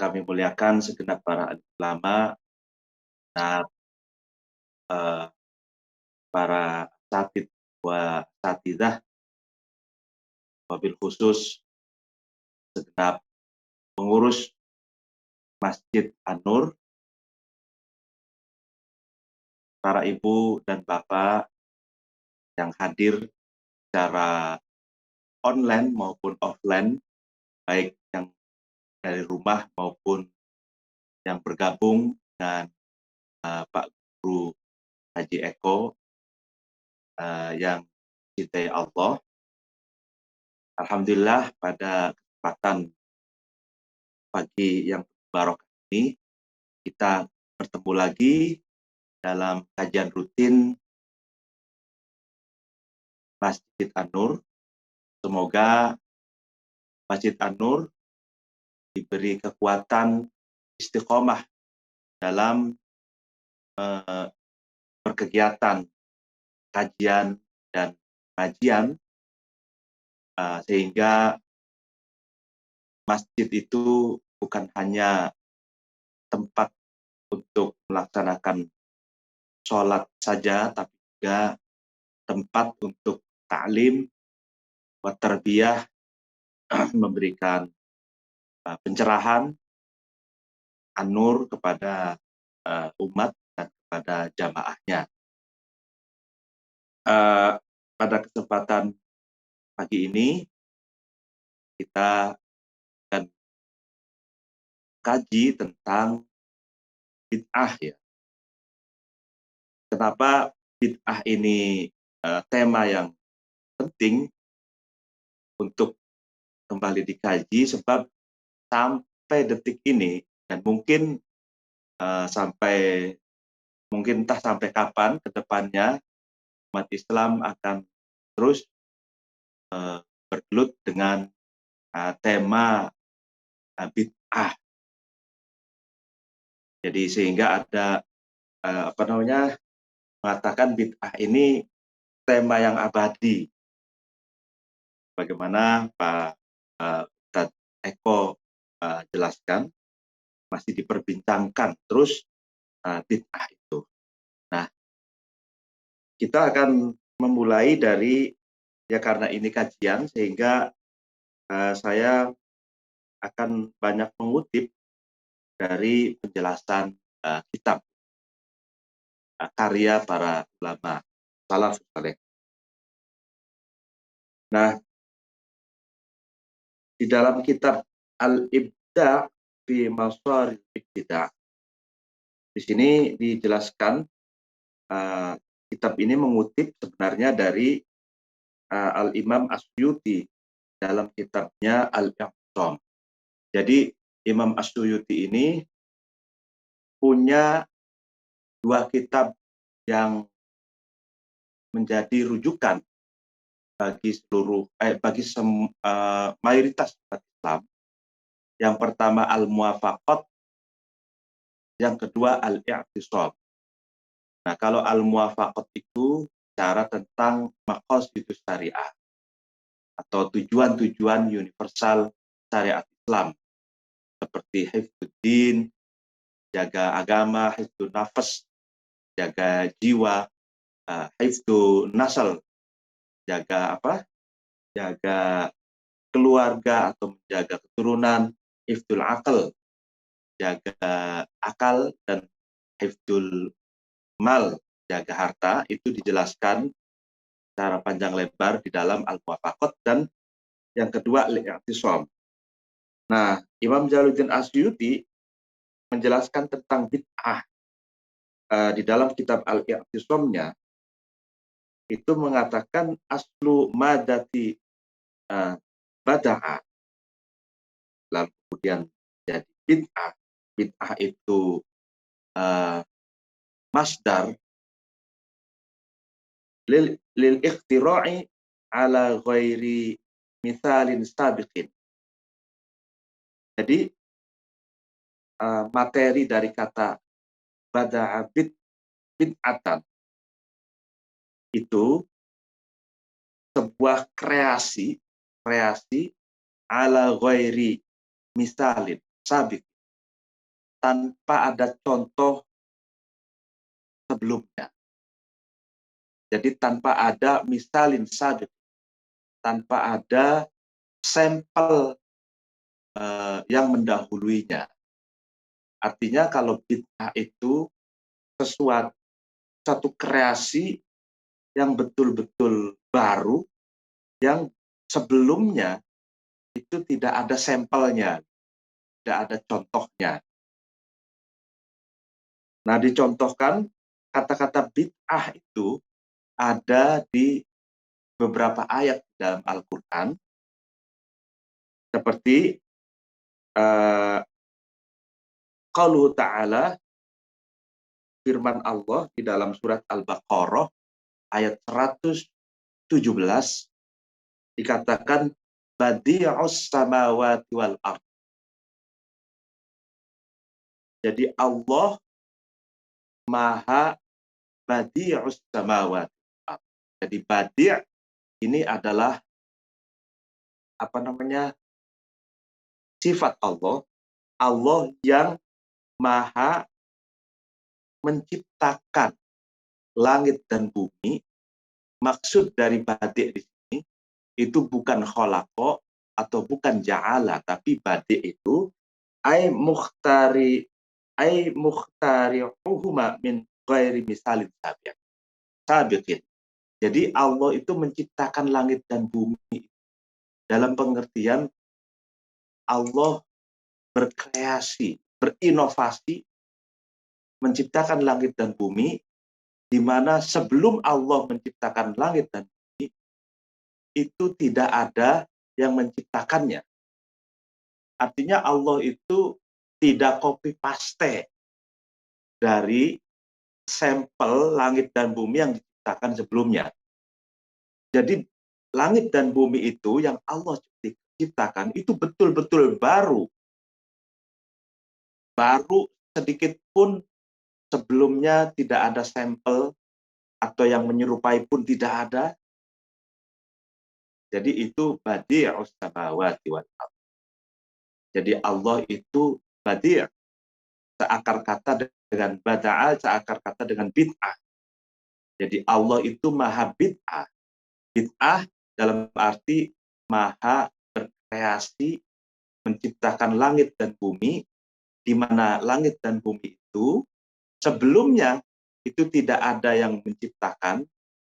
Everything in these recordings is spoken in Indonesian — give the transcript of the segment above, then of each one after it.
kami muliakan segenap para ulama dan eh, para asatid wa asatidah, wabil khusus segenap pengurus Masjid An-Nur, para ibu dan bapak yang hadir secara online maupun offline, baik yang dari rumah maupun yang bergabung dengan Pak Guru Haji Eko yang dicintai Allah. Alhamdulillah pada kesempatan pagi yang barokah ini kita bertemu lagi dalam kajian rutin Masjid An-Nur. Semoga Masjid An-Nur diberi kekuatan istiqomah dalam berkegiatan kajian dan kajian sehingga masjid itu bukan hanya tempat untuk melaksanakan sholat saja, tapi juga tempat untuk ta'lim wa tarbiyah, memberikan pencerahan an-nur kepada umat dan kepada jamaahnya. Pada kesempatan pagi ini kita akan kaji tentang bid'ah ya. Kenapa bid'ah ini tema yang penting untuk kembali dikaji, sebab sampai detik ini dan mungkin entah sampai kapan ke depannya umat Islam akan terus bergelut dengan tema bid'ah. Jadi sehingga ada mengatakan bid'ah ini tema yang abadi. Bagaimana Pak Ustadz Eko jelaskan, masih diperbincangkan terus bid'ah itu. Nah, kita akan memulai dari, ya karena ini kajian sehingga saya akan banyak mengutip dari penjelasan kitab karya para ulama salafus saleh. Nah, di dalam kitab Al-Ibda' fi Masaril Ibtida', di sini dijelaskan kitab ini mengutip sebenarnya dari Al-Imam As-Suyuti dalam kitabnya Al-I'tisam. Jadi Imam As-Suyuti ini punya dua kitab yang menjadi rujukan bagi mayoritas umat Islam. Yang pertama Al-Muwafaqat, yang kedua Al-I'tisam. Nah, kalau Al-Muwafaqat itu bicara tentang maqasidus syariah atau tujuan-tujuan universal syariat Islam, seperti hifdzuddin, jaga agama, hifdzu nafas, jaga jiwa, hifdzu nasal, jaga keluarga atau menjaga keturunan, hifdzul akal, jaga akal, dan hifdzul mal, jaga harta. Itu dijelaskan secara panjang lebar di dalam Al-Muwafaqat. Dan yang kedua Al-I'tisam. Nah, Imam Jalaluddin Asyuti menjelaskan tentang bid'ah di dalam kitab Al-I'tisamnya, itu mengatakan aslu madati bada'a, lalu kemudian jadi bid'ah. Bid'ah itu masdar lil ikhtira'i ala ghairi mithalin sabiqin. Jadi materi dari kata bada'a bid'atan itu sebuah kreasi ala ghairi misalin sabiq, tanpa ada contoh sebelumnya. Jadi tanpa ada misalin saja, tanpa ada sampel yang mendahuluinya. Artinya kalau bid'ah itu sesuatu satu kreasi yang betul-betul baru, yang sebelumnya itu tidak ada sampelnya, tidak ada contohnya. Nah, dicontohkan kata-kata bid'ah itu ada di beberapa ayat dalam Al-Quran, seperti qauluhu ta'ala, firman Allah di dalam surat Al-Baqarah ayat 117, dikatakan badi'us samawati wal ardh. Jadi Allah maha badi'us samawati wal ardh. Jadi badi' ini adalah sifat Allah. Allah yang maha menciptakan langit dan bumi. Maksud dari badi' di sini itu bukan kholaqo atau bukan ja'ala, tapi badi' itu mukhtari'uhuma min ghairi misalin sabiqin. Jadi Allah itu menciptakan langit dan bumi dalam pengertian Allah berkreasi, berinovasi, menciptakan langit dan bumi, di mana sebelum Allah menciptakan langit dan bumi, itu tidak ada yang menciptakannya. Artinya Allah itu tidak copy paste dari sampel langit dan bumi yang diciptakan sebelumnya. Jadi langit dan bumi itu yang Allah ciptakan itu betul-betul baru. Baru sedikit pun sebelumnya tidak ada sampel atau yang menyerupai pun tidak ada. Jadi itu badi'us samawati wal ardh. Jadi Allah itu badi', seakar kata dengan bada'a, seakar kata dengan bid'ah. Jadi Allah itu maha bid'ah. Bid'ah dalam arti maha berkreasi, menciptakan langit dan bumi, di mana langit dan bumi itu sebelumnya itu tidak ada yang menciptakan,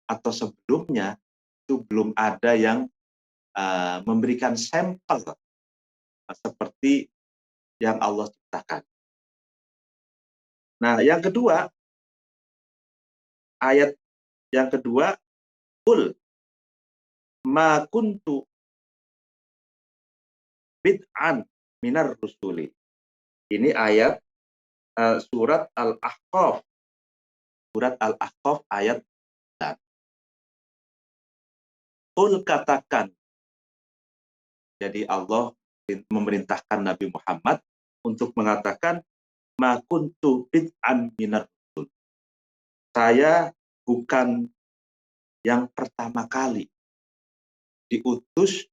atau sebelumnya itu belum ada yang memberikan sampel seperti yang Allah ciptakan. Nah, yang kedua, ayat yang kedua, qul ma kuntu bid'an minar rusuli. Ini ayat surat Al-Ahqaf. Surat Al-Ahqaf ayat 9. Qul katakan. Jadi Allah memerintahkan Nabi Muhammad untuk mengatakan ma kuntu bid'an minar rusul. Saya bukan yang pertama kali diutus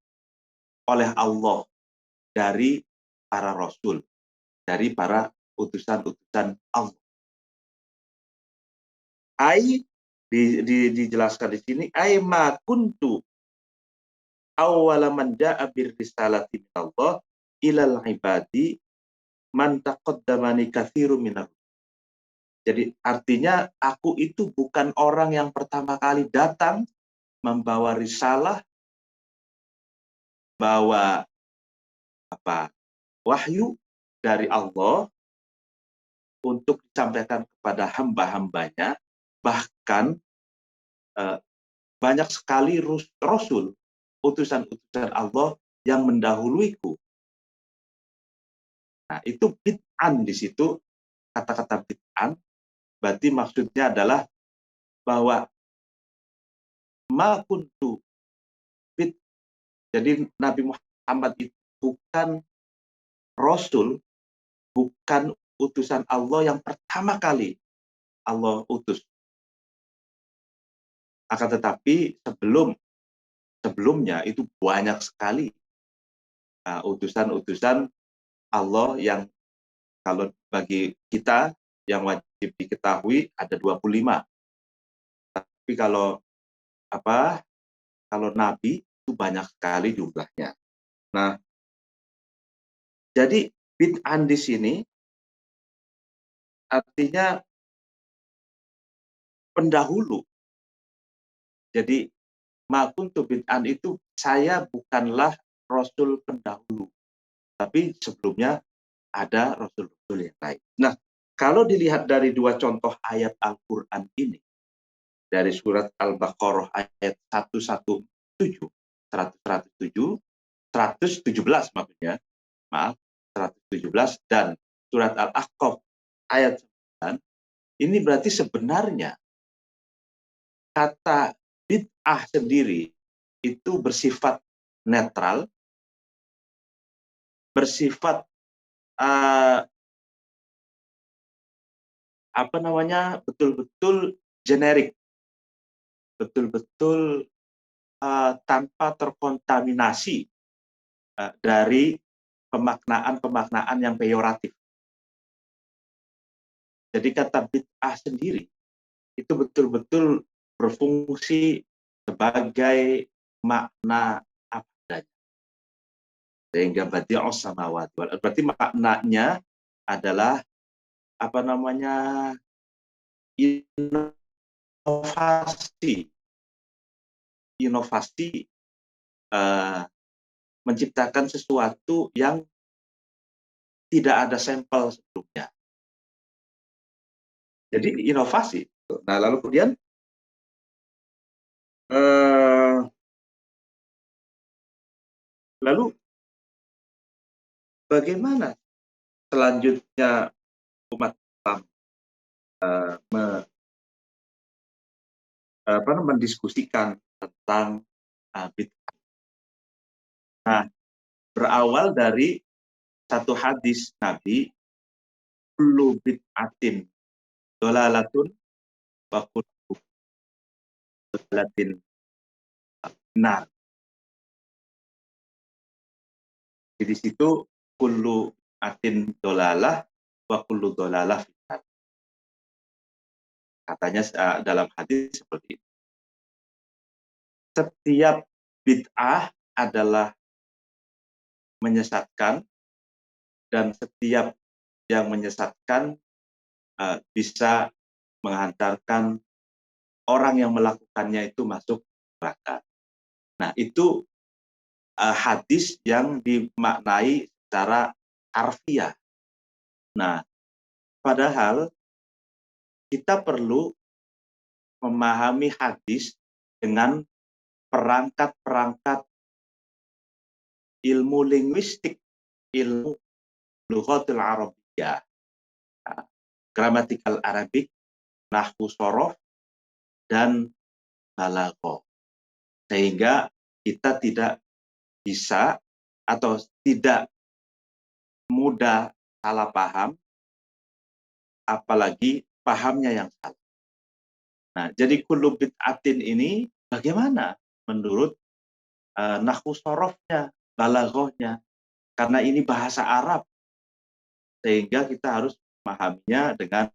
oleh Allah dari para rasul, dari para utusan-utusan Allah. Dijelaskan di sini, ma kuntu awwala man ja'a bir risalati minallah ilal ibadi man taqaddamani katsiru minar. Jadi artinya aku itu bukan orang yang pertama kali datang membawa risalah, bawa wahyu dari Allah untuk disampaikan kepada hamba-hambanya. Bahkan banyak sekali rasul, utusan-utusan Allah yang mendahuluiku. Nah, itu bid'an di situ, kata-kata bid'an, berarti maksudnya adalah bahwa ma kuntu bid. Jadi Nabi Muhammad itu bukan rasul, bukan utusan Allah yang pertama kali Allah utus. Akan tetapi sebelumnya itu banyak sekali utusan-utusan Allah yang kalau bagi kita yang wajib diketahui ada 25. Tapi kalau nabi itu banyak sekali jumlahnya. Nah, jadi bid'an di sini artinya pendahulu. Jadi ma kuntu bid'an itu saya bukanlah rasul pendahulu, tapi sebelumnya ada rasul-rasul yang lain. Nah, kalau dilihat dari dua contoh ayat Al-Qur'an ini, dari surat Al-Baqarah ayat 117, 117 maksudnya, maaf, 117 dan surat Al-Ahqaf ayat 9, ini berarti sebenarnya kata bid'ah sendiri itu bersifat netral, bersifat betul-betul generik, betul-betul tanpa terkontaminasi dari pemaknaan-pemaknaan yang peyoratif. Jadi kata bid'ah sendiri itu betul-betul berfungsi sebagai makna apa adanya. Sehingga badi'us samawati wal ardh, berarti maknanya adalah inovasi menciptakan sesuatu yang tidak ada sampel sebelumnya. Jadi inovasi. Nah, lalu kemudian lalu bagaimana selanjutnya umat Islam mendiskusikan tentang bid'ah? Nah, berawal dari satu hadis Nabi, kullu bid'atin dolalatun wa kullu dolalatin nar. Di situ kullu atin dolalah wa kullu dolalah finnar. Katanya dalam hadis seperti itu. Setiap bid'ah adalah menyesatkan, dan setiap yang menyesatkan bisa menghantarkan orang yang melakukannya itu masuk neraka. Nah, itu hadis yang dimaknai secara harfiah. Nah, padahal kita perlu memahami hadis dengan perangkat-perangkat ilmu linguistik, ilmu lughatul arabiyyah, gramatikal Arabik, nahwu shorof, dan balaghah. Sehingga kita tidak bisa atau tidak mudah salah paham, apalagi pahamnya yang salah. Nah, jadi kullu bid'atin ini bagaimana menurut nahwu sorofnya, balaghahnya, karena ini bahasa Arab, sehingga kita harus memahaminya dengan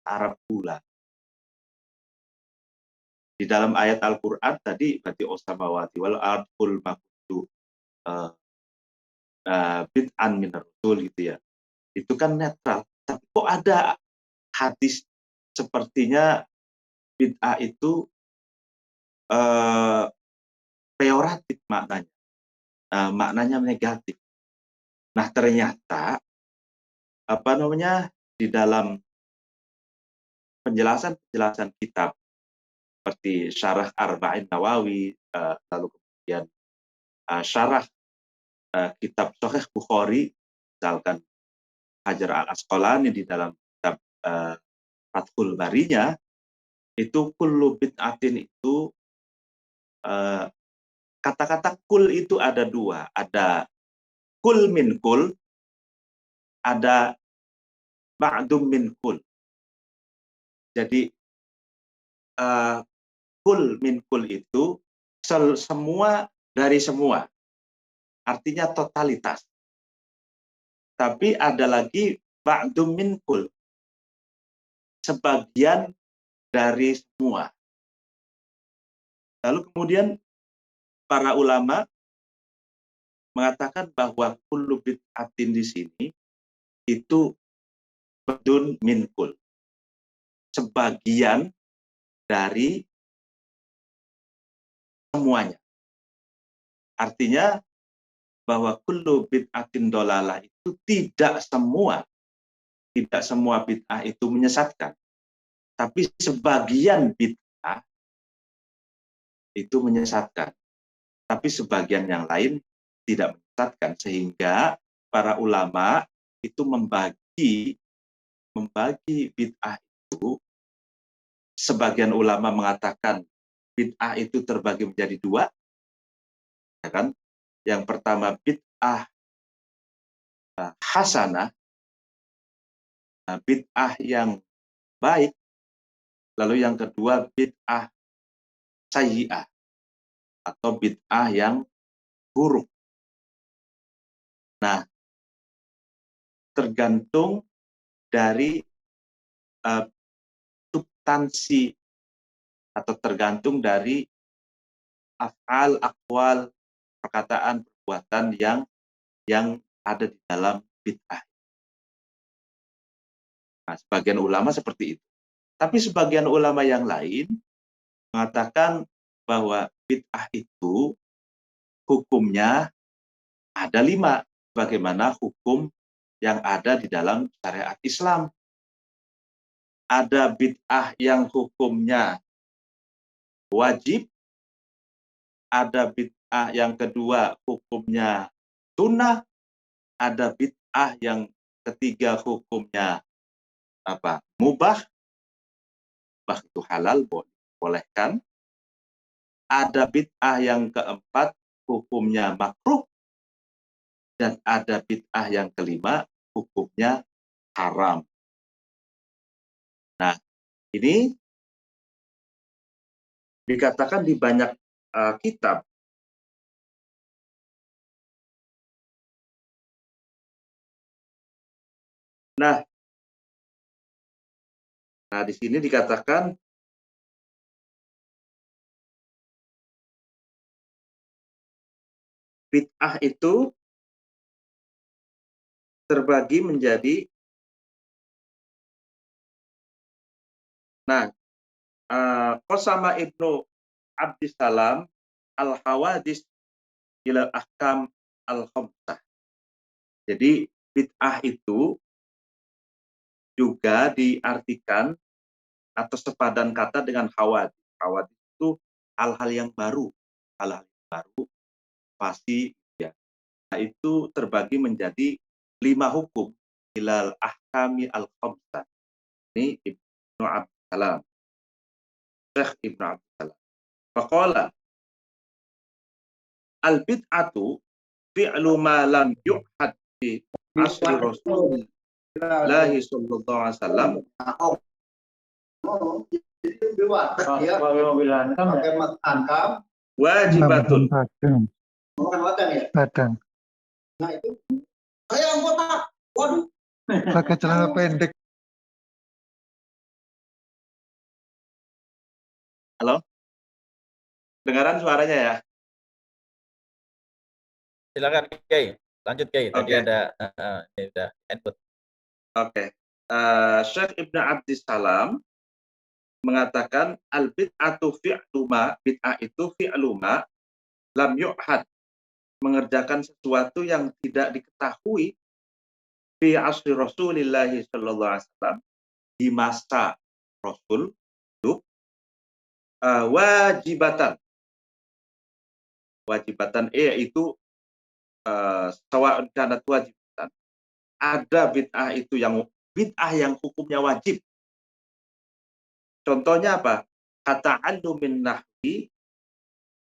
Arab pula. Di dalam ayat Al-Quran tadi berarti samawati wal ardul makutu bid'an minar rasul gitu ya. Itu kan netral. Tapi kok ada hadis sepertinya bid'ah itu peyoratif maknanya. Maknanya negatif. Nah, ternyata di dalam penjelasan kitab seperti Syarah Arba'in Nawawi, lalu kemudian syarah kitab Sahih Bukhari, misalkan Hajar Al-Asqalani di dalam kitab Fathul Barinya, itu kullu bid'atin itu kata-kata kul itu ada dua, ada kul min kul, ada ba'dum min kul. Jadi kul min kul itu semua dari semua, artinya totalitas. Tapi ada lagi ba'dum min kul, sebagian dari semua. Lalu kemudian para ulama mengatakan bahwa kullu bid'atin di sini itu ba'dun min kul, sebagian dari semuanya. Artinya bahwa kullu bid'atin dolalah itu tidak semua bid'ah itu menyesatkan. Tapi sebagian bid'ah itu menyesatkan. Tapi sebagian yang lain tidak menyesatkan. Sehingga para ulama itu membagi bid'ah itu. Sebagian ulama mengatakan bid'ah itu terbagi menjadi dua. Ya kan? Yang pertama bid'ah hasanah, bid'ah yang baik. Lalu yang kedua bid'ah sayyi'ah atau bid'ah yang buruk. Nah, tergantung dari substansi atau tergantung dari af'al, aqwal, perkataan, perbuatan yang ada di dalam bid'ah. Nah, sebagian ulama seperti itu. Tapi sebagian ulama yang lain mengatakan bahwa bid'ah itu hukumnya ada 5. Bagaimana hukum yang ada di dalam syariat Islam. Ada bid'ah yang hukumnya wajib, ada bid'ah yang kedua hukumnya sunnah, ada bid'ah yang ketiga hukumnya mubah, itu halal, bolehkan. Ada bid'ah yang keempat hukumnya makruh, dan ada bid'ah yang kelima hukumnya haram. Nah, ini dikatakan di banyak kitab. Nah, di sini dikatakan bid'ah itu terbagi menjadi, qasama Ibnu Abdissalam al-hawadis ila ahkam al-khamsah. Jadi bid'ah itu juga diartikan atau sepadan kata dengan hawadis. Hawadis itu hal-hal yang baru, pasti ya. Nah, itu terbagi menjadi 5 hukum ilal ahkami al-khamsah. Ini Ibnu Abdissalam, Syekh Ibnu Abdissalam. Faqala al-bid'atu fi'lu ma lam yu'had fi asri Rasulullah sallallahu alaihi wasallam wajibatun. Padang. Nah itu saya anggota. Waduh. Pakai celana pendek. Halo? Dengaran suaranya ya? Silakan Kiai, lanjut Kiai. Tadi ada input. Oke. Syekh Ibnu Abdissalam mengatakan al-bid'atu fi'luma, bid'ah itu fi'luma lam yu'had, mengerjakan sesuatu yang tidak diketahui fi asri Rasulillah sallallahu alaihi wasallam, di masa Rasul hidup, wajibatan yaitu sawa'un kanat wajibatan. Ada bid'ah itu yang bid'ah yang hukumnya wajib. Contohnya apa? Kata'allumin nahwi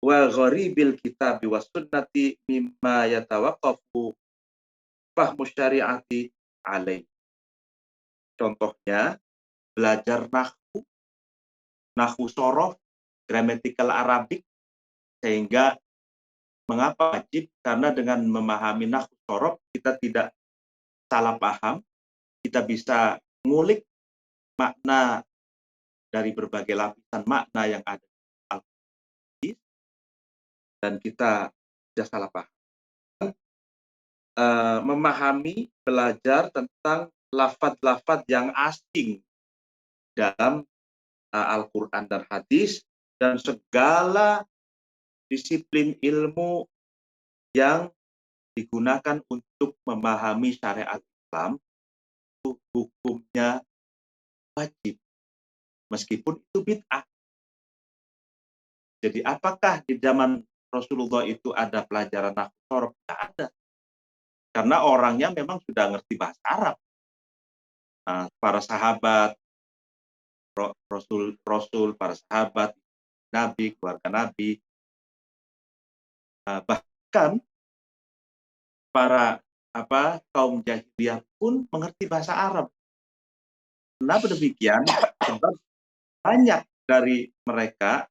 wa gharibil kitabi was sunnati mimma yatawaqqafu fahmu syari'ati alaih. Contohnya belajar nahwu sorof, gramatikal Arabik, sehingga mengapa wajib? Karena dengan memahami nahwu sorof kita tidak salah paham, kita bisa ngulik makna dari berbagai lapisan makna yang ada di Al-Quran, dan kita tidak salah paham. Memahami, belajar tentang lafaz-lafaz yang asing dalam Al-Quran dan hadis, dan segala disiplin ilmu yang digunakan untuk memahami syariat Islam, itu hukumnya wajib, meskipun itu bid'ah. Jadi apakah di zaman Rasulullah itu ada pelajaran nahwu sorof? Tidak ada. Karena orangnya memang sudah ngerti bahasa Arab. Nah, para sahabat, Rasul, para sahabat, Nabi, keluarga Nabi, bahkan para kaum jahiliyah pun mengerti bahasa Arab. Kenapa demikian? Sebab banyak dari mereka,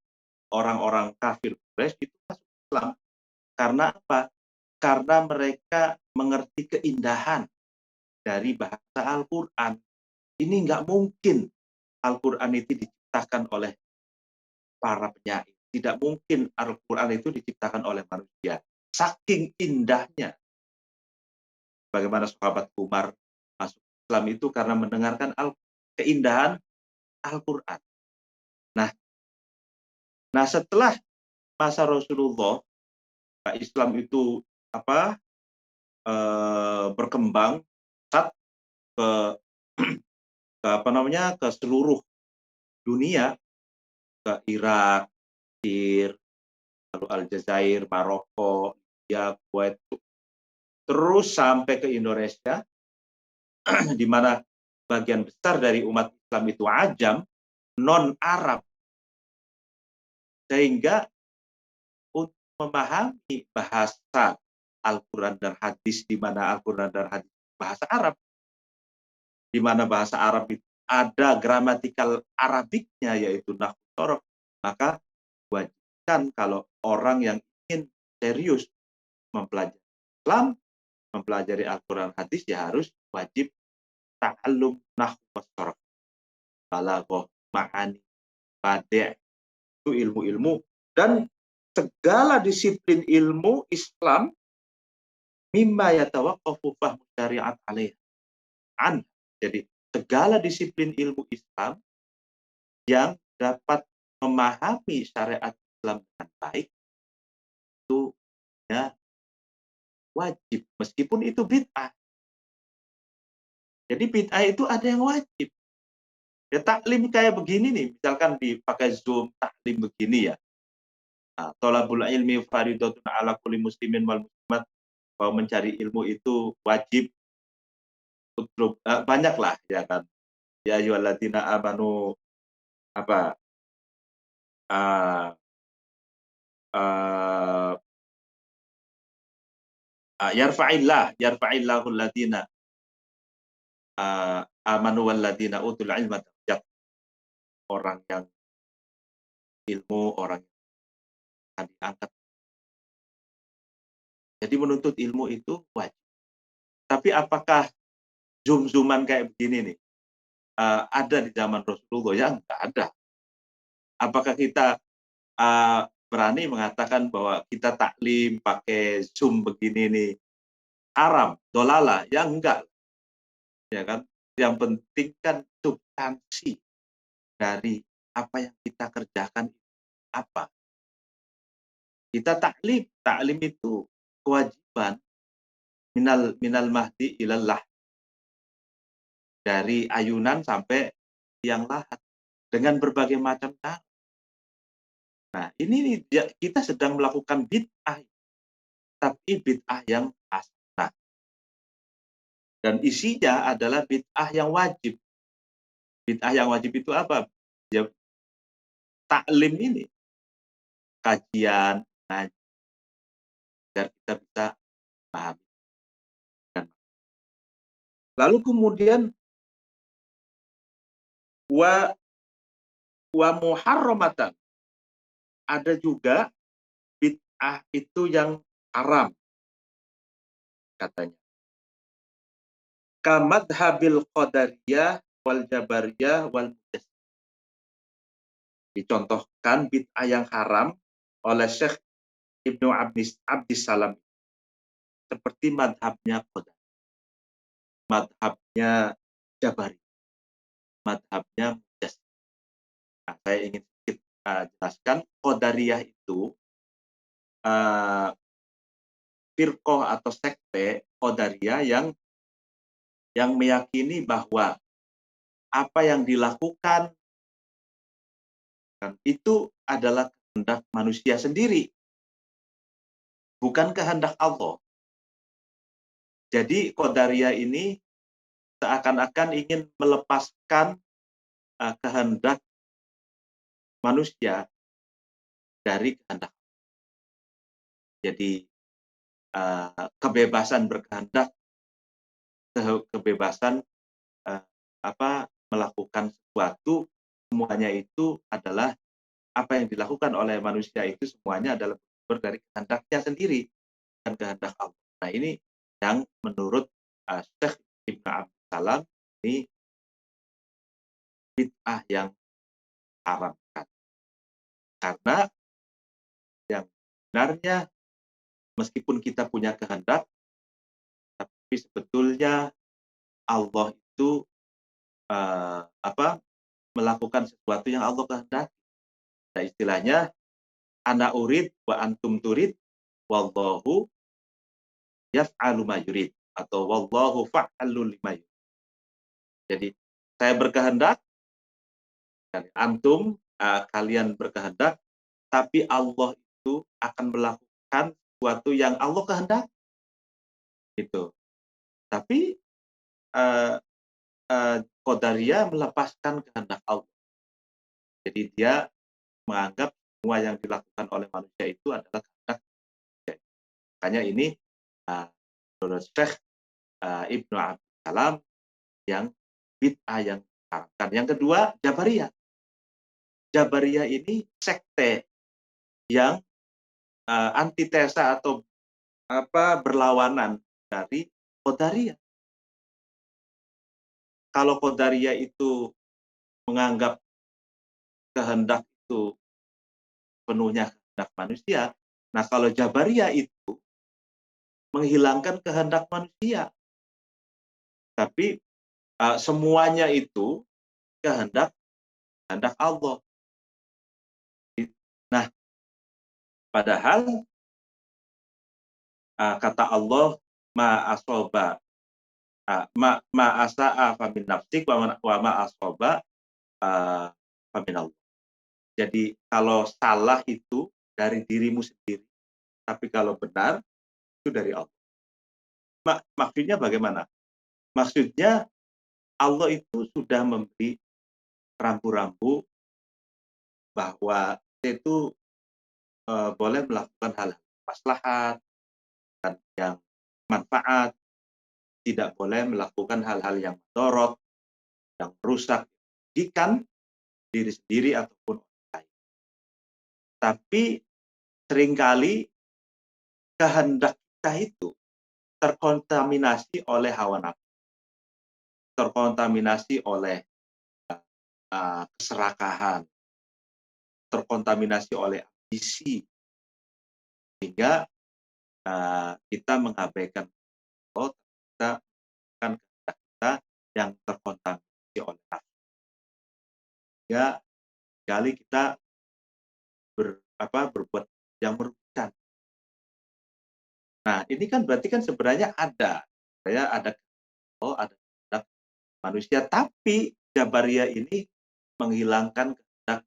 orang-orang kafir Quraisy itu masuk Islam. Karena apa? Karena mereka mengerti keindahan dari bahasa Al-Quran. Ini nggak mungkin Al-Quran itu diciptakan oleh para penyair. Tidak mungkin Al-Quran itu diciptakan oleh manusia. Saking indahnya. Bagaimana sahabat Umar masuk Islam itu karena mendengarkan keindahan Al-Quran. Nah, setelah masa Rasulullah, Islam itu berkembang ke ke seluruh dunia, ke Irak, Mesir, lalu Aljazair, Maroko, ya, Kuwait, terus sampai ke Indonesia, di mana bagian besar dari umat Islam itu ajam, non-Arab, sehingga untuk memahami bahasa Al-Quran dan hadis, di mana Al-Quran dan hadis bahasa Arab, di mana bahasa Arab itu ada gramatikal Arabiknya, yaitu nahwu sorof, maka wajibkan kalau orang yang ingin serius mempelajari Islam, mempelajari Al-Quran hadis, ya harus wajib ta'allum nahwu sorof, balaghah, ma'ani, badi', itu ilmu-ilmu, dan segala disiplin ilmu Islam mimma yatawaqqafu fahmu syariat alaih. Jadi segala disiplin ilmu Islam yang dapat memahami syariat Islam dengan baik itu ya wajib, meskipun itu bid'ah. Jadi bid'ah itu ada yang wajib. Ya taklim kayak begini nih, misalkan dipakai Zoom taklim begini ya. Nah, thalabul ilmi faridatun ala kulli muslimin wal muslimat, bahwa mencari ilmu itu wajib. Banyaklah ya kan. Ya ayyuhalladzina amanu apa uh, uh, yarfa'illahu alladziina amanu walladzina utul ilma darajat. Orang yang ilmu, orang yang diangkat. Jadi menuntut ilmu itu wajib. Tapi apakah zoom-zooman kayak begini nih ada di zaman Rasulullah? Ya enggak ada. Apakah kita berani mengatakan bahwa kita taklim pakai Zoom begini nih haram, dolala? Ya enggak. Ya kan? Yang penting kan substansi dari apa yang kita kerjakan apa. Kita taklim itu kewajiban minal mahdi ilallah, dari ayunan sampai tiang lahat dengan berbagai macam cara. Nah, ini kita sedang melakukan bid'ah, tapi bid'ah yang hasanah. Dan isinya adalah bid'ah yang wajib. Bid'ah yang wajib itu apa? Ya, taklim ini, kajian, ngaji, agar kita bisa paham. Lalu kemudian wa muharramatan, ada juga bid'ah itu yang haram katanya. kamadhabil qadariyah wal jabariyah wal mujassimah. Dicontohkan bid'ah yang haram oleh Syekh Ibnu Abdissalam seperti madhabnya Qadar, madhabnya Jabari, madhabnya Mujassimah. Nah, saya ingin sedikit jelaskan, Qadariyah itu firqah atau sekte Qadariyah yang meyakini bahwa apa yang dilakukan itu adalah kehendak manusia sendiri, bukan kehendak Allah. Jadi Qadariyah ini seakan-akan ingin melepaskan kehendak manusia dari kehendak. Jadi kebebasan berkehendak, kebebasan melakukan sesuatu, semuanya itu adalah apa yang dilakukan oleh manusia itu semuanya adalah bersumber dari kehendaknya sendiri dan kehendak Allah. Nah, ini yang menurut Syekh Ibnu Abdissalam ini bid'ah yang haram. Karena yang sebenarnya meskipun kita punya kehendak, tapi sebetulnya Allah itu melakukan sesuatu yang Allah kehendaki. Nah, istilahnya ana urid wa antum turid wallahu yaf'alu ma yurid atau wallahu fa'alul lima yurid. Jadi saya berkehendak, antum kalian berkehendak, tapi Allah itu akan melakukan sesuatu yang Allah kehendak. Gitu. Tapi Qadariyah melepaskan kehendak Allah. Jadi dia menganggap semua yang dilakukan oleh manusia itu adalah kehendak manusia. Makanya ini menurut Syekh Ibnu Abdissalam yang bid'ah yang diharamkan. Yang kedua, Jabariyah. Jabariyah ini sekte yang antitesa atau berlawanan dari Qadariyah. Kalau Qadariyah itu menganggap kehendak itu penuhnya kehendak manusia, nah kalau Jabariyah itu menghilangkan kehendak manusia. Tapi semuanya itu kehendak Allah. Nah, padahal kata Allah ma asoba ma asa'a fa min nafsik wa ma asoba fa min Allah. Jadi kalau salah itu dari dirimu sendiri, tapi kalau benar itu dari Allah. Maksudnya bagaimana? Maksudnya Allah itu sudah memberi rambu-rambu bahwa itu boleh melakukan hal maslahat dan yang manfaat, tidak boleh melakukan hal-hal yang mendorot, yang merusak, merugikan diri sendiri ataupun orang lain. Tapi seringkali kehendak kita itu terkontaminasi oleh hawa nafsu, terkontaminasi oleh keserakahan, terkontaminasi oleh ambisi, sehingga kita mengabaikan Allah, kita mengabaikan kehendak kita yang terkontaminasi oleh nafsu. Ya, kali kita berbuat yang merugikan. Nah, ini kan berarti kan sebenarnya ada kehendak manusia, tapi Jabariyah ini menghilangkan kehendak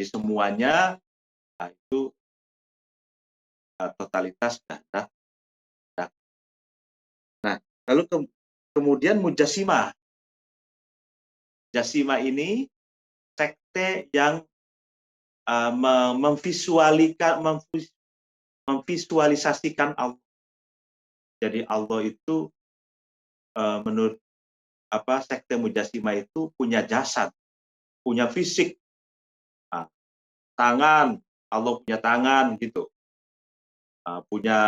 di semuanya, itu totalitas kehendak. Nah, lalu kemudian Mujassimah. Mujassimah ini sekte yang memvisualisasikan Allah. Jadi Allah itu menurut sekte Mujassimah itu punya jasad, punya fisik, tangan, Allah punya tangan gitu, punya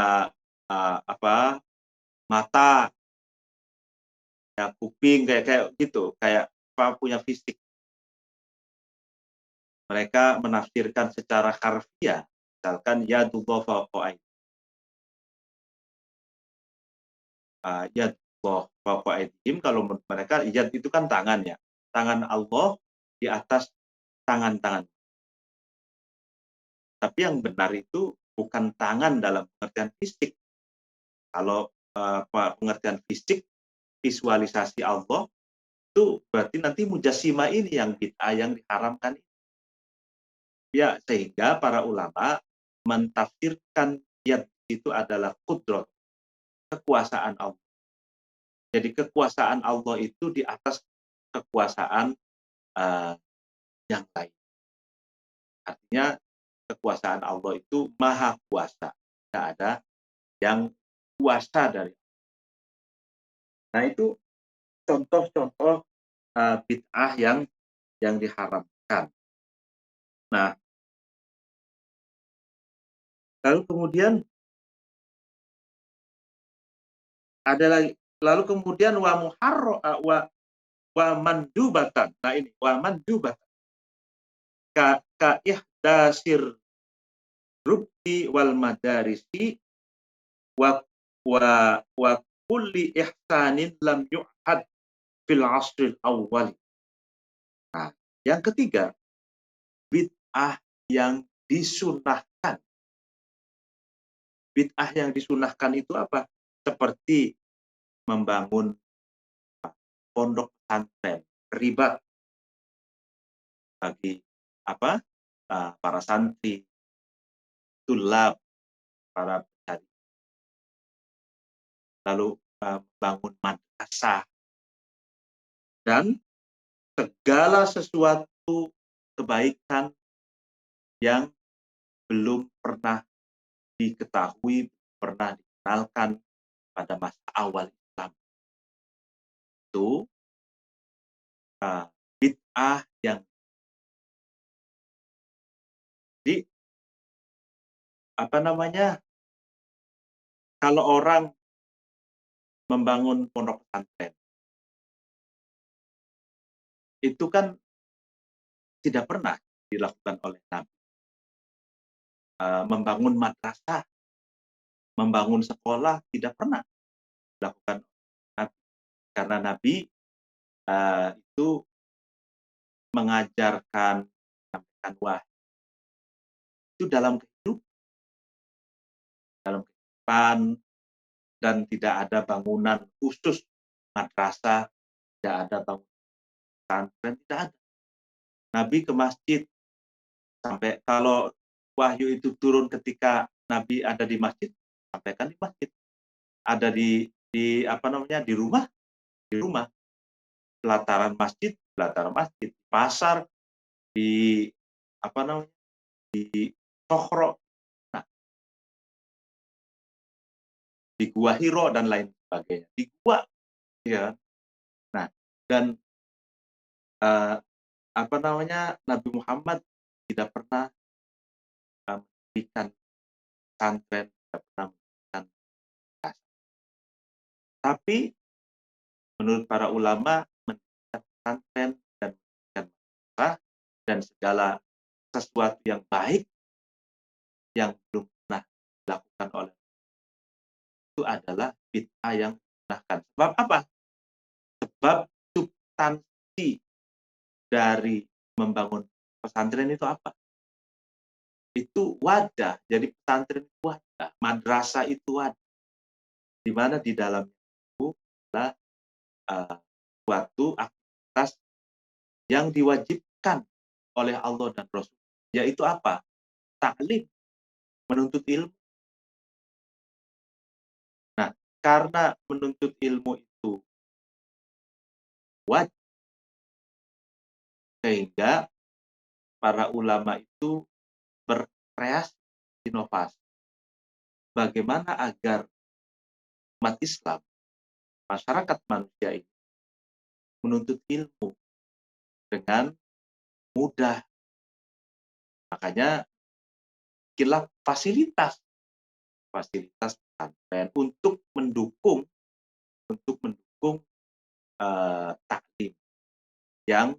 mata, ya kuping kayak kayak gitu, kayak apa punya fisik. Mereka menafsirkan secara harfiah, misalkan yadullah fawqa yadullah fawqa aydihim, kalau menurut mereka yad itu kan tangan ya. Tangan Allah di atas tangan-tangan. Tapi yang benar itu bukan tangan dalam pengertian fisik. Kalau pengertian fisik, visualisasi Allah itu berarti nanti mujassimah ini yang bid'ah yang diharamkan. Ya, sehingga para ulama mentafsirkan yad itu adalah kudrat, kekuasaan Allah. Jadi kekuasaan Allah itu di atas kekuasaan yang lain. Artinya kekuasaan Allah itu maha kuasa. Tidak ada yang kuasa dari. Nah itu contoh-contoh bid'ah yang diharamkan. Nah, lalu kemudian ada lagi, lalu kemudian wa mandubatan. Nah ini wa mandubatan ka ihdasir rubbi wal madarisi wa wa kulli ihsanin lam yu'had fil asril awwal. Nah, yang ketiga, bid'ah yang disunahkan. Bid'ah yang disunahkan itu apa? Seperti membangun pondok pesantren, ribat bagi apa? Para santri, tulab, para pencari. Lalu membangun madrasah dan segala sesuatu kebaikan yang belum pernah diketahui, pernah dikenalkan pada masa awal Islam. Itu bid'ah yang di apa namanya, kalau orang membangun pondok pesantren itu kan tidak pernah dilakukan oleh Nabi. Membangun madrasah, membangun sekolah tidak pernah dilakukan oleh Nabi, karena Nabi itu mengajarkan, menyampaikan wahyu itu dalam kehidupan, dan tidak ada bangunan khusus madrasah, tidak ada bangunan pesantren, tidak ada. Nabi ke masjid, sampai kalau wahyu itu turun ketika Nabi ada di masjid, sampaikan di masjid. Ada di apa namanya, di rumah, pelataran masjid, di pasar, di apa namanya, di Sohro, nah, di Gua Hiro dan lain sebagainya. Di gua, ya. Nah, dan apa namanya, Nabi Muhammad tidak pernah mendirikan pesantren, tidak pernah mendirikan madrasah. Tapi menurut para ulama, mendirikan pesantren dan mendirikan madrasah dan segala sesuatu yang baik yang belum pernah dilakukan oleh itu adalah bid'ah yang disunahkan. Sebab apa? Sebab substansi dari membangun pesantren itu apa? Itu wadah. Jadi pesantren itu wadah, madrasah itu wadah. Di mana di dalam itu adalah suatu aktivitas yang diwajibkan oleh Allah dan Rasul. Yaitu apa? Taklim, menuntut ilmu. Nah, karena menuntut ilmu itu wajib, sehingga para ulama itu berkreasi, inovasi. Bagaimana agar umat Islam, masyarakat manusia ini menuntut ilmu dengan mudah. Makanya bikinlah fasilitas pesantren untuk mendukung taklim yang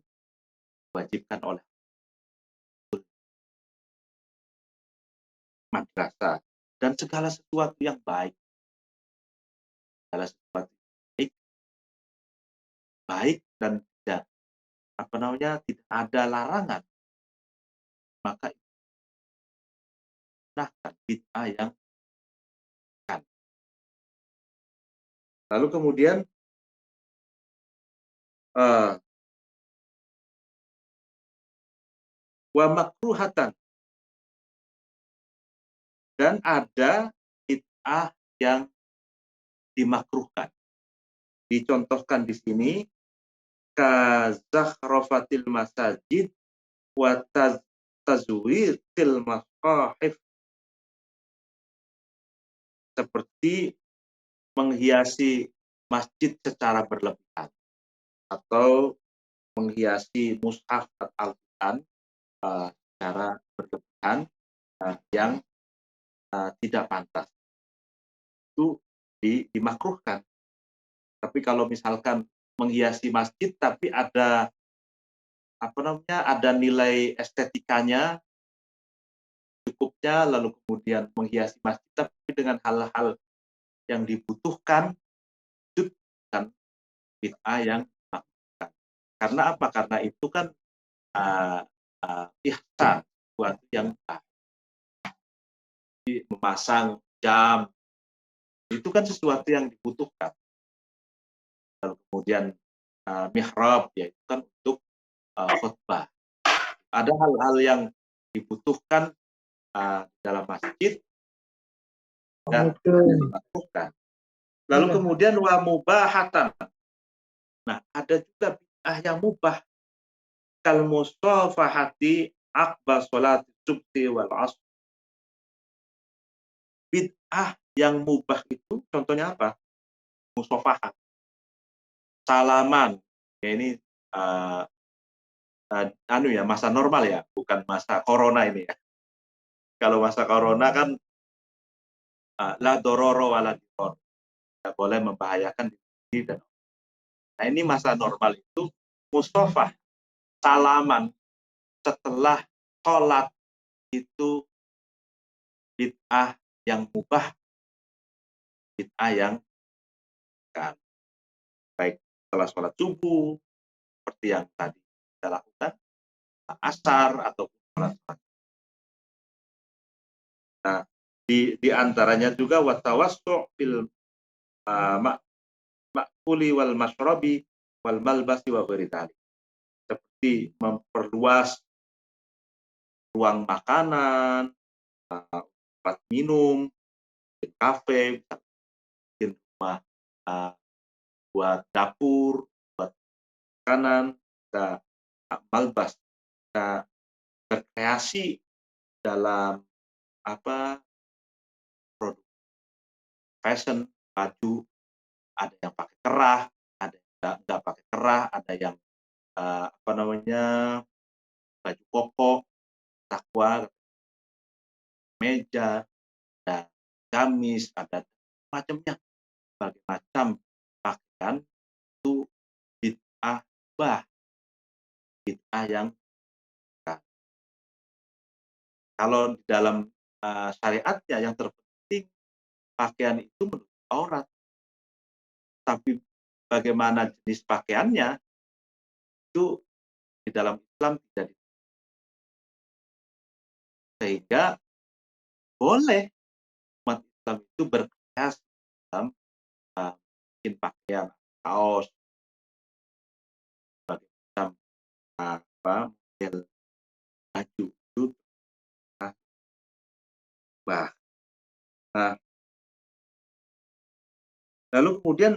diwajibkan oleh madrasah, dan segala sesuatu yang baik, segala sesuatu yang baik dan tidak tidak ada larangan, maka gunakan bid'ah yang kan. Lalu kemudian wa makruhatan, dan ada bid'ah yang dimakruhkan. Dicontohkan di sini kazakhrafatil masajid wa tazwiril mashahif, seperti menghiasi masjid secara berlebihan atau menghiasi mushaf Al-Quran secara berlebihan yang tidak pantas. Itu dimakruhkan. Tapi kalau misalkan menghiasi masjid tapi ada ada nilai estetikanya cukupnya, lalu kemudian menghiasi masjid tapi dengan hal-hal yang dibutuhkan, itu kan bid'ah yang dimakruhkan. Karena apa? Karena itu kan ihsan, sesuatu yang memasang jam, itu kan sesuatu yang dibutuhkan. Lalu kemudian mihrab, yaitu kan untuk khutbah. Ada hal-hal yang dibutuhkan dalam masjid dan dilakukan. Lalu kemudian wa mubahatan. Nah, ada juga bid'ah yang mubah. Kal musafahati aqba salat subhi wal asr. Bid'ah yang mubah itu contohnya apa? Musafahah. Salaman. Ya, ini masa normal ya, bukan masa corona ini ya. Kalau masa corona kan la dororo wala diror, tidak boleh membahayakan diri dan orang. Nah, ini masa normal itu mustafah, salaman setelah sholat, itu bid'ah yang mubah, bid'ah yang kan, baik setelah sholat subuh seperti yang tadi kita lakukan, asar ataupun sholat. Nah, di antaranya juga watawassu fil ma'kuli wal mashrabi wal malbasi wa ghairi dzalik. Seperti memperluas ruang makanan, tempat minum, di kafe, di rumah buat dapur, buat makanan, kita malbas, kita berkreasi dalam produk fashion, baju, ada yang pakai kerah, ada yang nggak pakai kerah, ada yang baju koko, takwa, meja, ada gamis, ada macamnya, berbagai macam pakaian itu bid'ah bid'ah yang kalau di dalam syariatnya yang terpenting pakaian itu menutup aurat, tapi bagaimana jenis pakaiannya itu di dalam Islam tidak, sehingga boleh umat Islam itu berkreasi dalam bikin pakaian, kaos, berbagai macam model baju itu Nah, lalu kemudian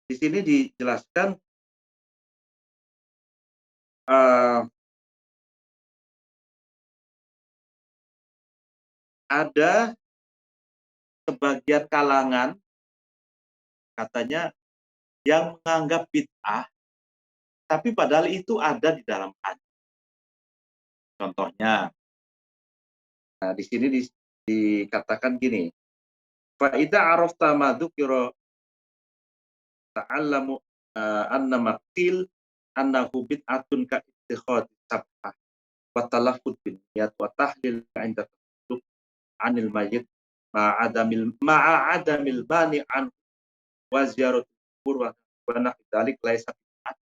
di sini dijelaskan ada sebagian kalangan katanya yang menganggap bid'ah, tapi padahal itu ada di dalam hadis. Contohnya, di sini dikatakan gini, fa idza arafta ma dzukira ta'allamu annama qil annahu bid'atun ka ittikhadhi sab'ah wa talaffuz bin niyat wa tahlil 'inda tasawwuf 'anil mayyit ma'a adamil bani an wa ziyaratul qubur wa nahwi dzalik laisa bid'ah.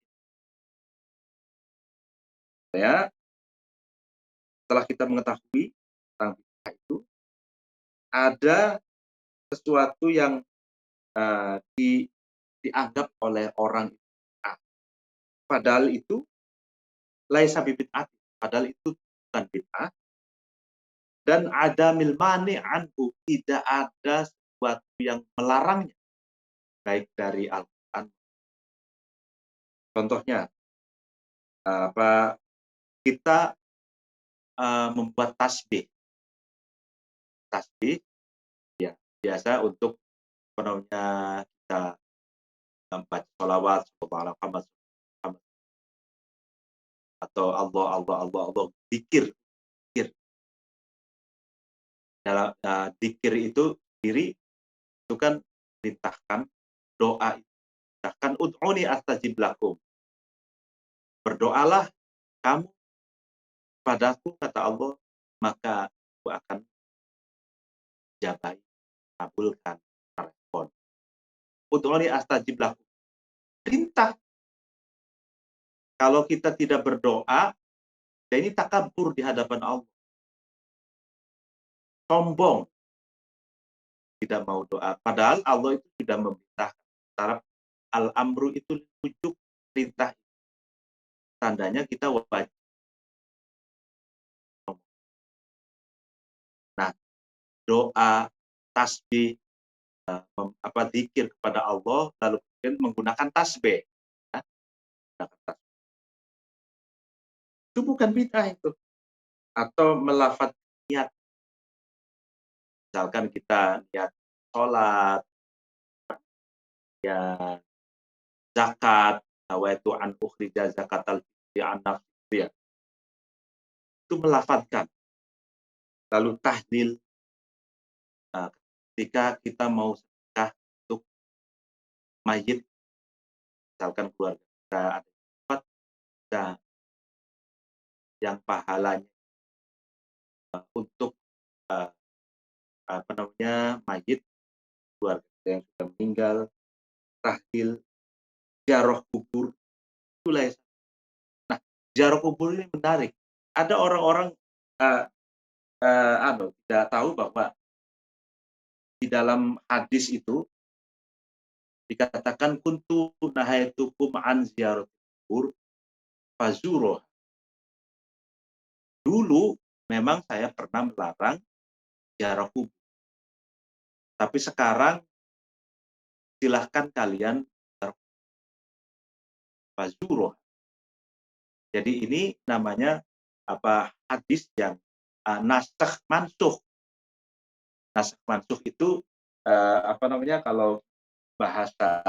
Ya, setelah kita mengetahui tentang bid'ah itu, ada sesuatu yang dianggap oleh orang itu bid'ah. Padahal itu laisa bid'ah, padahal itu bukan bid'ah, dan ada milmani anhu, tidak ada sesuatu yang melarangnya baik dari Al-Qur'an. Contohnya kita membuat tasbih ya biasa untuk kita membaca sholawat atau Allah zikir. Dalam zikir itu sendiri itu kan perintahkan doa, perintahkan ud'uni astajib lakum, berdoalah kamu padaku, kata Allah, maka aku akan jabai, kabulkan, respon. Ud'uni astajib lakum, perintah. Kalau kita tidak berdoa, ya ini takabur di hadapan Allah, sombong, tidak mau doa. Padahal Allah itu sudah memerintahkan. Taraf al-amru itu ujuk perintah. Tandanya kita wajib. Nah, doa, tasbih, zikir kepada Allah, lalu kemudian menggunakan tasbih. Ya, itu bukan bid'ah itu. Atau melafaz niat. Misalkan kita niat sholat, ya zakat, nawaitu an ukhrija zakatal fitri an nafsi, ya. Itu melafazkan. Lalu tahlil, ketika kita mau sedekah untuk mayit, misalkan keluarga kita ada kita yang pahalanya untuk mayit, keluarga kita yang sudah meninggal, tahlil, ziarah kubur, itulah. Nah, ziarah kubur ini menarik. Ada orang-orang tidak tahu bahwa di dalam hadis itu dikatakan kuntu nahaitukum an ziarah kubur fazuroh. Dulu memang saya pernah melarang ziarah kubur. Tapi sekarang silahkan kalian fazuroh. Jadi ini namanya hadis yang nasakh mansukh. Nasakh mansukh itu kalau bahasa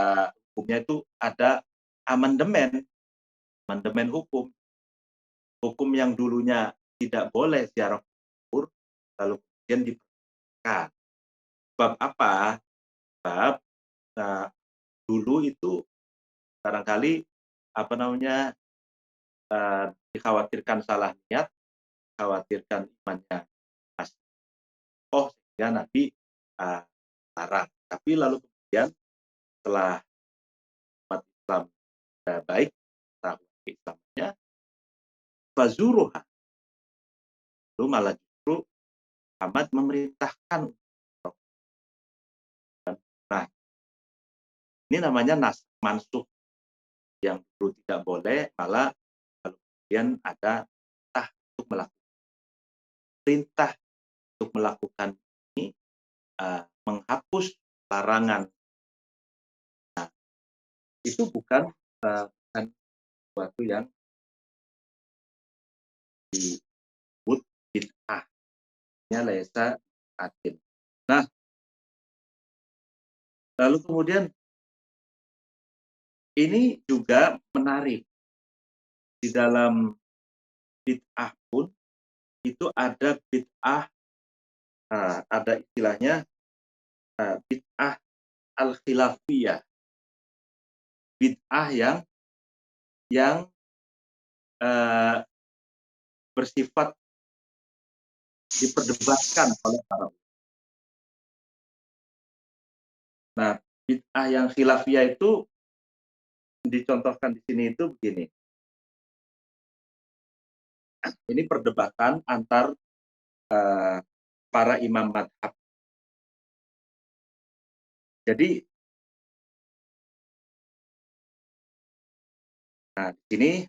hukumnya itu ada amandemen hukum. Hukum yang dulunya tidak boleh ziarah kubur lalu kemudian diperbolehkan. Sebab apa? Sebab dulu itu barangkali dikhawatirkan salah niat, khawatirkan imannya pasti. Sehingga Nabi larang. Tapi lalu kemudian setelah umat Islam baik, tahu Islamnya, fazuruha. Lalu malah justru Muhammad memerintahkan. Nah, ini namanya nasakh mansukh, yang dulu tidak boleh, malah lalu kemudian ada perintah untuk melakukan ini, menghapus larangan. Nah, itu bukan sesuatu yang disebut bid'ah. Laisa adil. Nah, lalu kemudian ini juga menarik. Di dalam bid'ah pun itu ada bid'ah, ada istilahnya bid'ah al-khilafiyah. bid'ah yang bersifat diperdebatkan oleh para ulama. Nah, bid'ah yang khilafiyah itu dicontohkan di sini itu begini. Ini perdebatan antar para imam madhab. Jadi, nah di sini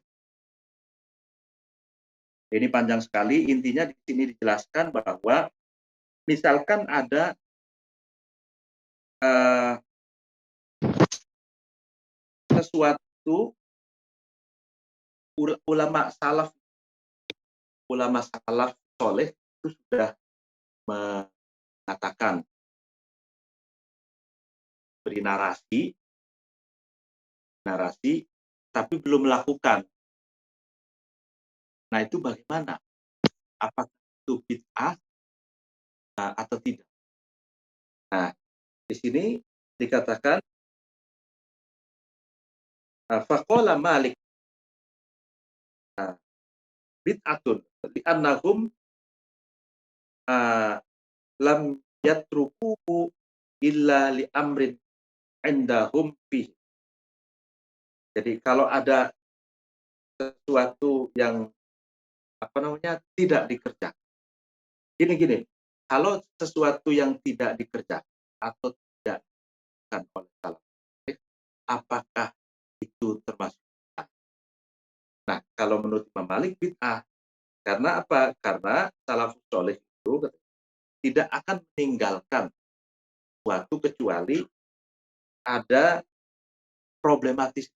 ini panjang sekali. Intinya di sini dijelaskan bahwa misalkan ada sesuatu ulama salaf soleh itu sudah mengatakan, beri narasi, tapi belum melakukan. Nah, itu bagaimana? Apakah itu bid'ah atau tidak? Nah, di sini dikatakan faqala Malik bid'atun li'annahum lam yatrukuhu illa li amrin indahum fihi. Jadi kalau ada sesuatu yang tidak dikerjakan. Gini, kalau sesuatu yang tidak dikerjakan atau tidak dilakukan oleh salaf, apakah itu termasuk bid'ah? Nah, kalau menurut Imam Malik bid'ah. Karena apa? Karena salafus soleh itu tidak akan meninggalkan sesuatu kecuali ada problematis.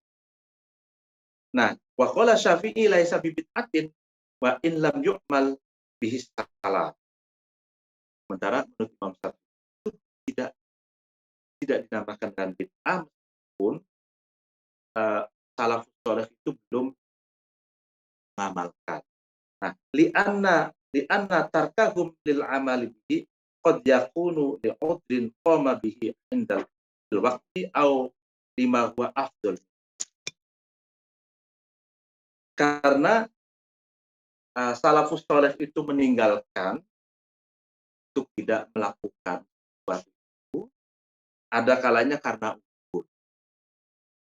Nah, wa qala Syafi'i laisa bid'atin wa in lam yu'mal bihi salah. Sementara menurut Imam Syafi'i itu tidak dinamakan dengan bid'ah meskipun salafus soleh itu belum mengamalkan. Nah, li'anna tarkahum lil amali bihi qad yakunu li'udrin qama bihi indal waqti au lima huwa afdal. Karena salafus soleh itu meninggalkan untuk tidak melakukan sesuatu itu, ada kalanya karena uzur,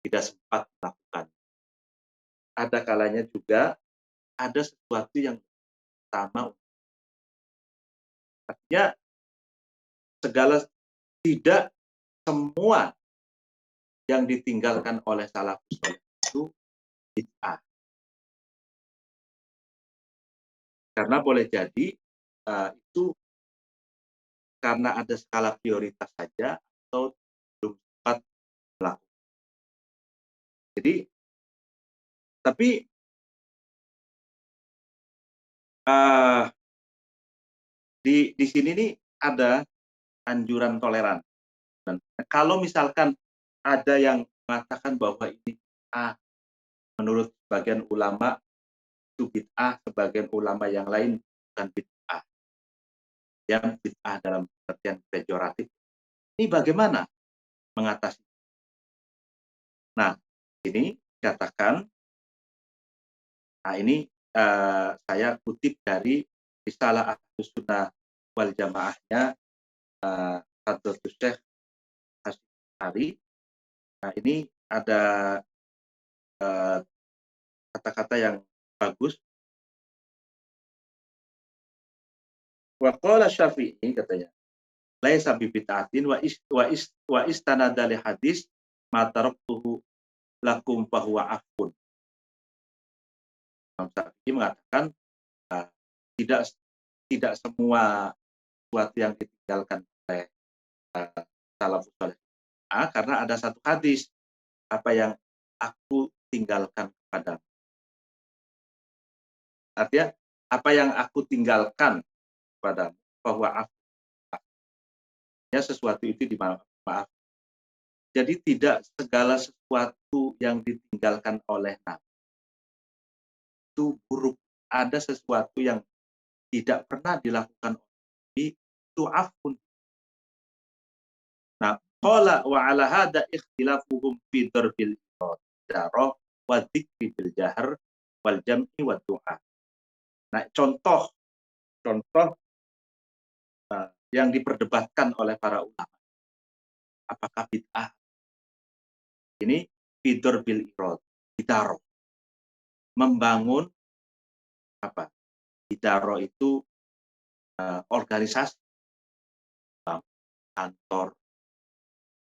tidak sempat melakukan. Ada kalanya juga ada sesuatu yang utama. Artinya tidak semua yang ditinggalkan oleh salafus soleh itu bid'ah. Karena boleh jadi itu karena ada skala prioritas saja atau belum sempat melakukan. Jadi, tapi di sini nih ada anjuran toleran. Dan kalau misalkan ada yang mengatakan bahwa ini menurut sebagian ulama itu bid'ah, sebagian ulama yang lain bukan bid'ah. Yang bid'ah dalam artian pejoratif. Ini bagaimana mengatasi? Nah, ini katakan, ini saya kutip dari Risalah Ahlus Sunnah wal Jamaahnya Fadlatul Syekh Asy'ari. Nah, ini ada kata-kata yang bagus. Wa qala Syafi'i katanya, laisa bi bid'atin wa istanada li hadis ma taraktuhu lakum fahuwa afun. Imam Syafi'i mengatakan tidak semua sesuatu yang ditinggalkan oleh salafus saleh karena ada satu hadis apa yang aku tinggalkan kepadamu. Artinya apa yang aku tinggalkan kepadamu bahwa sesuatu itu dimaaf. Jadi tidak segala sesuatu yang ditinggalkan oleh Nabi itu buruk. Ada sesuatu yang tidak pernah dilakukan oleh Nabi itu afun. Nah, qala wa ala hada ikhtilafuhum fi darbil irad. jahrah wa dzikri bil jahr wal jam'i wa du'a. Nah, contoh yang diperdebatkan oleh para ulama, apakah bid'ah ini fidur bil irad, bidaro, membangun apa? Bidaro itu organisasi, kantor,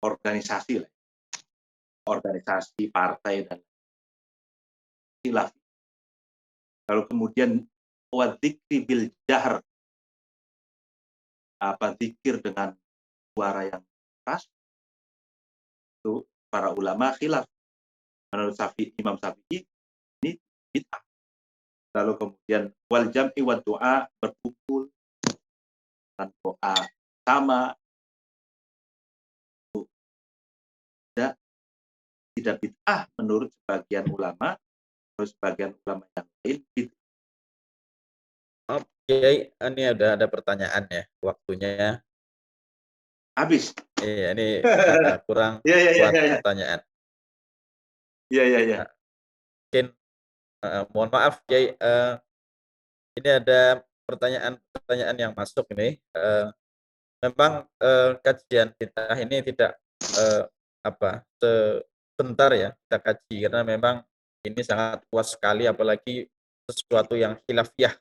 organisasi lah, organisasi partai dan khilaf. Lalu kemudian wadzikri bil jahr, zikir dengan suara yang keras, itu para ulama khilaf. Menurut Imam Syafi'i ini bid'ah. Lalu kemudian wal jam'i wa doa, berkumpul dan doa sama, tidak bid'ah menurut sebagian ulama, menurut sebagian ulama yang lain bid'ah. Oke, ini ada pertanyaan ya, waktunya Habis. iya ini kurang Iya, iya, buat iya, iya. pertanyaan. Iya, iya, iya. Mungkin mohon maaf Kiai, ini ada pertanyaan yang masuk ini. Memang kajian kita ini tidak sebentar ya kita kaji karena memang ini sangat luas sekali apalagi sesuatu yang khilafiyah.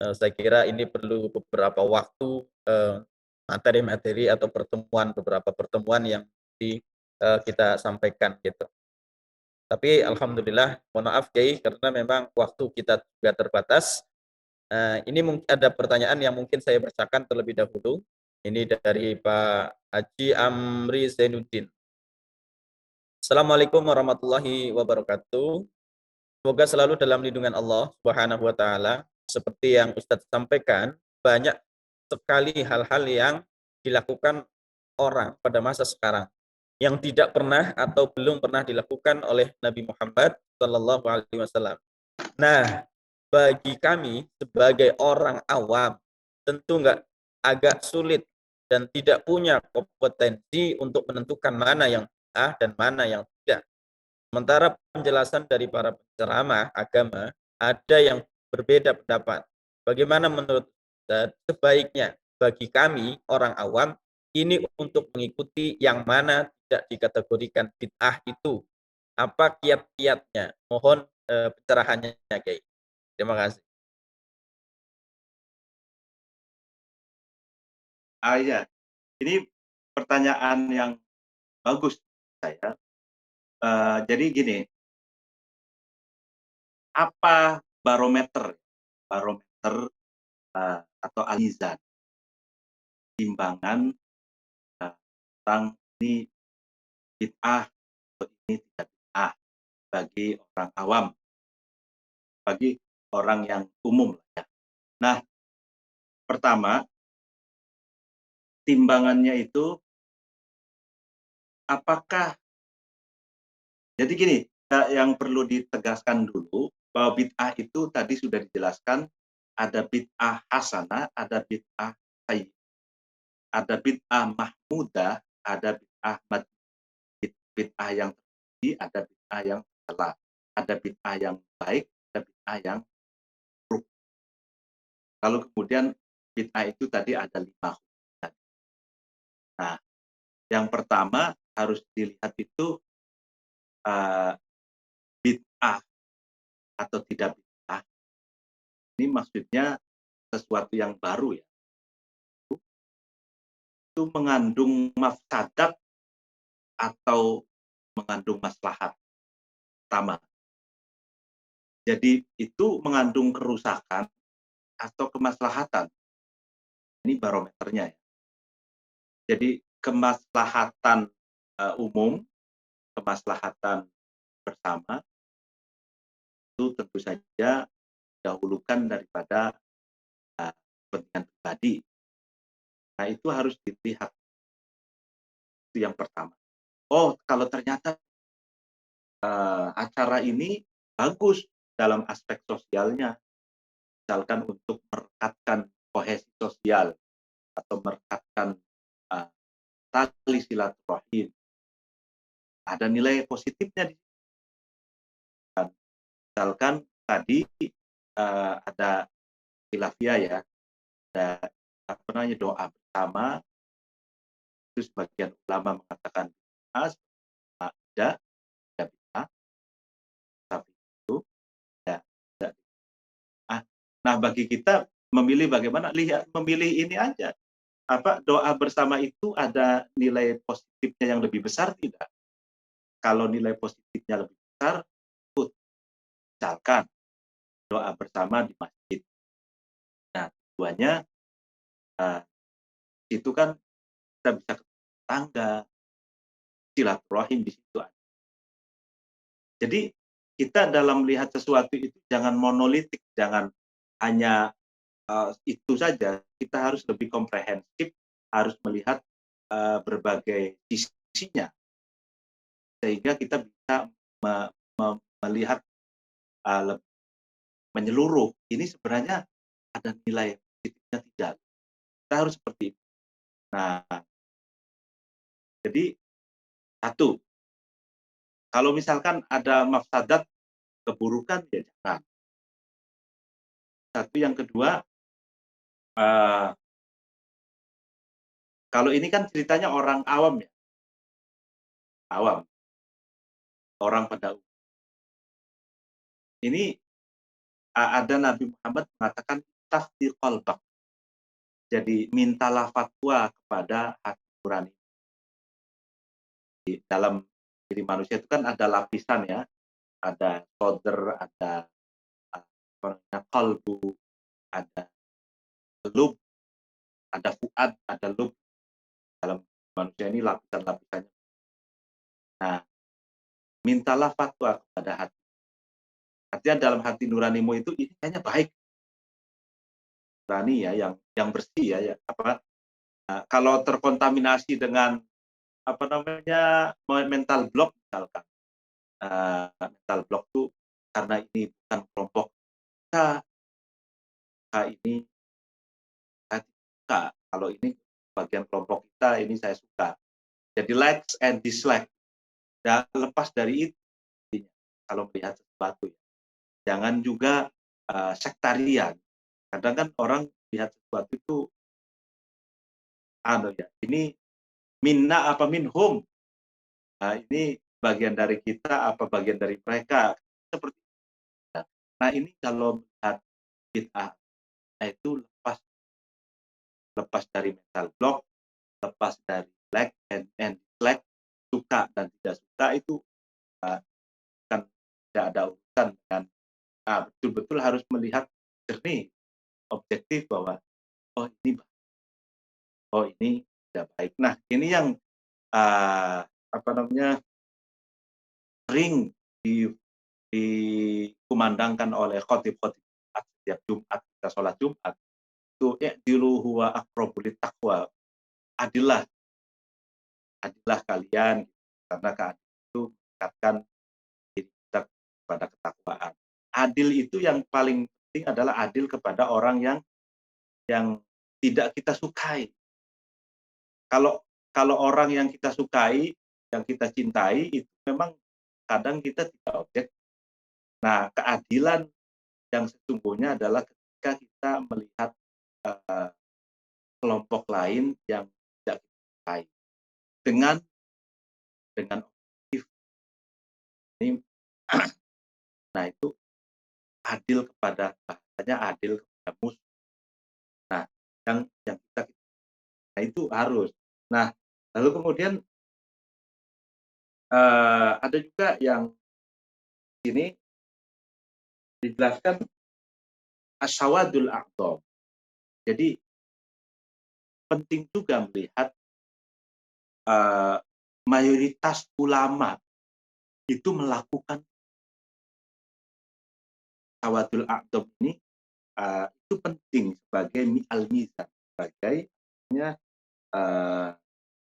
Saya kira ini perlu beberapa waktu, materi-materi atau beberapa pertemuan yang kita sampaikan gitu. Tapi alhamdulillah, mohon maaf Kiai karena memang waktu kita juga terbatas. Ini ada pertanyaan yang mungkin saya bacakan terlebih dahulu. Ini dari Pak Haji Amri Zainuddin. Assalamualaikum warahmatullahi wabarakatuh. Semoga selalu dalam lindungan Allah Subhanahu wa taala. Seperti yang Ustadz sampaikan, banyak sekali hal-hal yang dilakukan orang pada masa sekarang yang tidak pernah atau belum pernah dilakukan oleh Nabi Muhammad Shallallahu alaihi wasallam. Nah, bagi kami sebagai orang awam tentu agak sulit dan tidak punya kompetensi untuk menentukan mana yang benar dan mana yang tidak. Sementara penjelasan dari para penceramah agama ada yang berbeda pendapat. Bagaimana menurut sebaiknya bagi kami orang awam ini untuk mengikuti yang mana tidak dikategorikan bid'ah itu? Apa kiat-kiatnya? Mohon pencerahannya, Kiai. Terima kasih. Iya. Ini pertanyaan yang bagus saya. Jadi gini, apa barometer atau alizan timbangan tentang ini bid'ah atau ini tidak bid'ah bagi orang awam, bagi orang yang umum ya. Nah, pertama timbangannya itu apakah, jadi gini, yang perlu ditegaskan dulu bahwa bid'ah itu tadi sudah dijelaskan, ada bid'ah hasanah, ada bid'ah sayyi'ah, ada bid'ah mahmudah, ada bid'ah yang terpuji, ada bid'ah yang salah, ada bid'ah yang baik, ada bid'ah yang buruk. Lalu kemudian bid'ah itu tadi ada 5. Nah, yang pertama harus dilihat itu bid'ah atau tidak bid'ah. Ini maksudnya sesuatu yang baru ya. Itu mengandung mafsadat atau mengandung maslahat. Pertama. Jadi itu mengandung kerusakan atau kemaslahatan. Ini barometernya ya. Jadi kemaslahatan umum, kemaslahatan bersama itu tentu saja dahulukan daripada kepentingan pribadi. Nah, itu harus dilihat. Itu yang pertama. Oh, kalau ternyata acara ini bagus dalam aspek sosialnya, misalkan untuk merekatkan kohesi sosial atau merekatkan tali silaturahim, ada nilai positifnya. Misalkan tadi ada khilafiyah ya, ada apa namanya doa bersama, itu sebagian ulama mengatakan bid'ah, tidak bid'ah, tapi itu ya tidak bid'ah. Nah, bagi kita memilih bagaimana, lihat memilih ini aja. Apa doa bersama itu ada nilai positifnya yang lebih besar tidak? Kalau nilai positifnya lebih besar, misalkan doa bersama di masjid. Nah, tujuannya eh, itu kan kita bisa ke tangga, silaturahim di situ. Jadi kita dalam melihat sesuatu itu jangan monolitik, jangan hanya itu saja. Kita harus lebih komprehensif, harus melihat berbagai sisinya, sehingga kita bisa melihat lebih menyeluruh. Ini sebenarnya ada nilai positifnya tidak. Kita harus seperti itu. Nah, jadi satu, kalau misalkan ada mafsadat keburukan ya jangan. Satu, yang kedua, kalau ini kan ceritanya orang awam ya, awam, orang pada umum. Ini ada Nabi Muhammad mengatakan tafdi qalbak. Jadi mintalah fatwa kepada hati nurani. Di dalam diri manusia itu kan ada lapisan ya, ada sodr, ada kalbu, ada lub, ada fuad, ada lub. Dalam manusia ini lapisan-lapisannya. Nah, mintalah fatwa kepada hati. Artinya dalam hati nuranimu itu ini kayaknya baik, nurani ya, yang bersih ya, ya apa? Kalau terkontaminasi dengan apa namanya mental block misalkan, mental block itu karena ini bukan kelompok kita, ini saya suka, kalau ini bagian kelompok kita ini saya suka. Jadi likes and dislike. Dan lepas dari itu, kalau melihat sesuatu ya, jangan juga sektarian. Kadang kan orang lihat sesuatu itu, ya, ini minna apa minhum. Nah, ini bagian dari kita apa bagian dari mereka. Seperti itu. Nah, ini kalau melihat bid'ah, nah itu lepas dari mental block, lepas dari like and dislike, suka dan tidak suka itu kan tidak ada urusan dengan betul-betul harus melihat jernih, objektif bahwa oh ini tidak baik. Nah, ini yang apa namanya sering dikumandangkan oleh khotib-khotib setiap Jumat kita sholat Jumat itu dilu huwa aqrabu taqwa, adillah kalian karena keadilan itu meningkatkan diri kita kepada ketakwaan. Adil itu yang paling penting adalah adil kepada orang yang tidak kita sukai. Kalau orang yang kita sukai, yang kita cintai itu memang kadang kita tidak objek. Nah, keadilan yang sesungguhnya adalah ketika kita melihat kelompok lain yang tidak kita sukai dengan objektif. Ini, nah itu adil kepada bahasanya adil kepada musuh. Nah, yang kita nah itu harus. Nah, lalu kemudian ada juga yang ini dijelaskan asyawadul a'dham. Jadi penting juga melihat mayoritas ulama itu melakukan asyawadul a'dham ini itu penting sebagai al-mizan, sebagai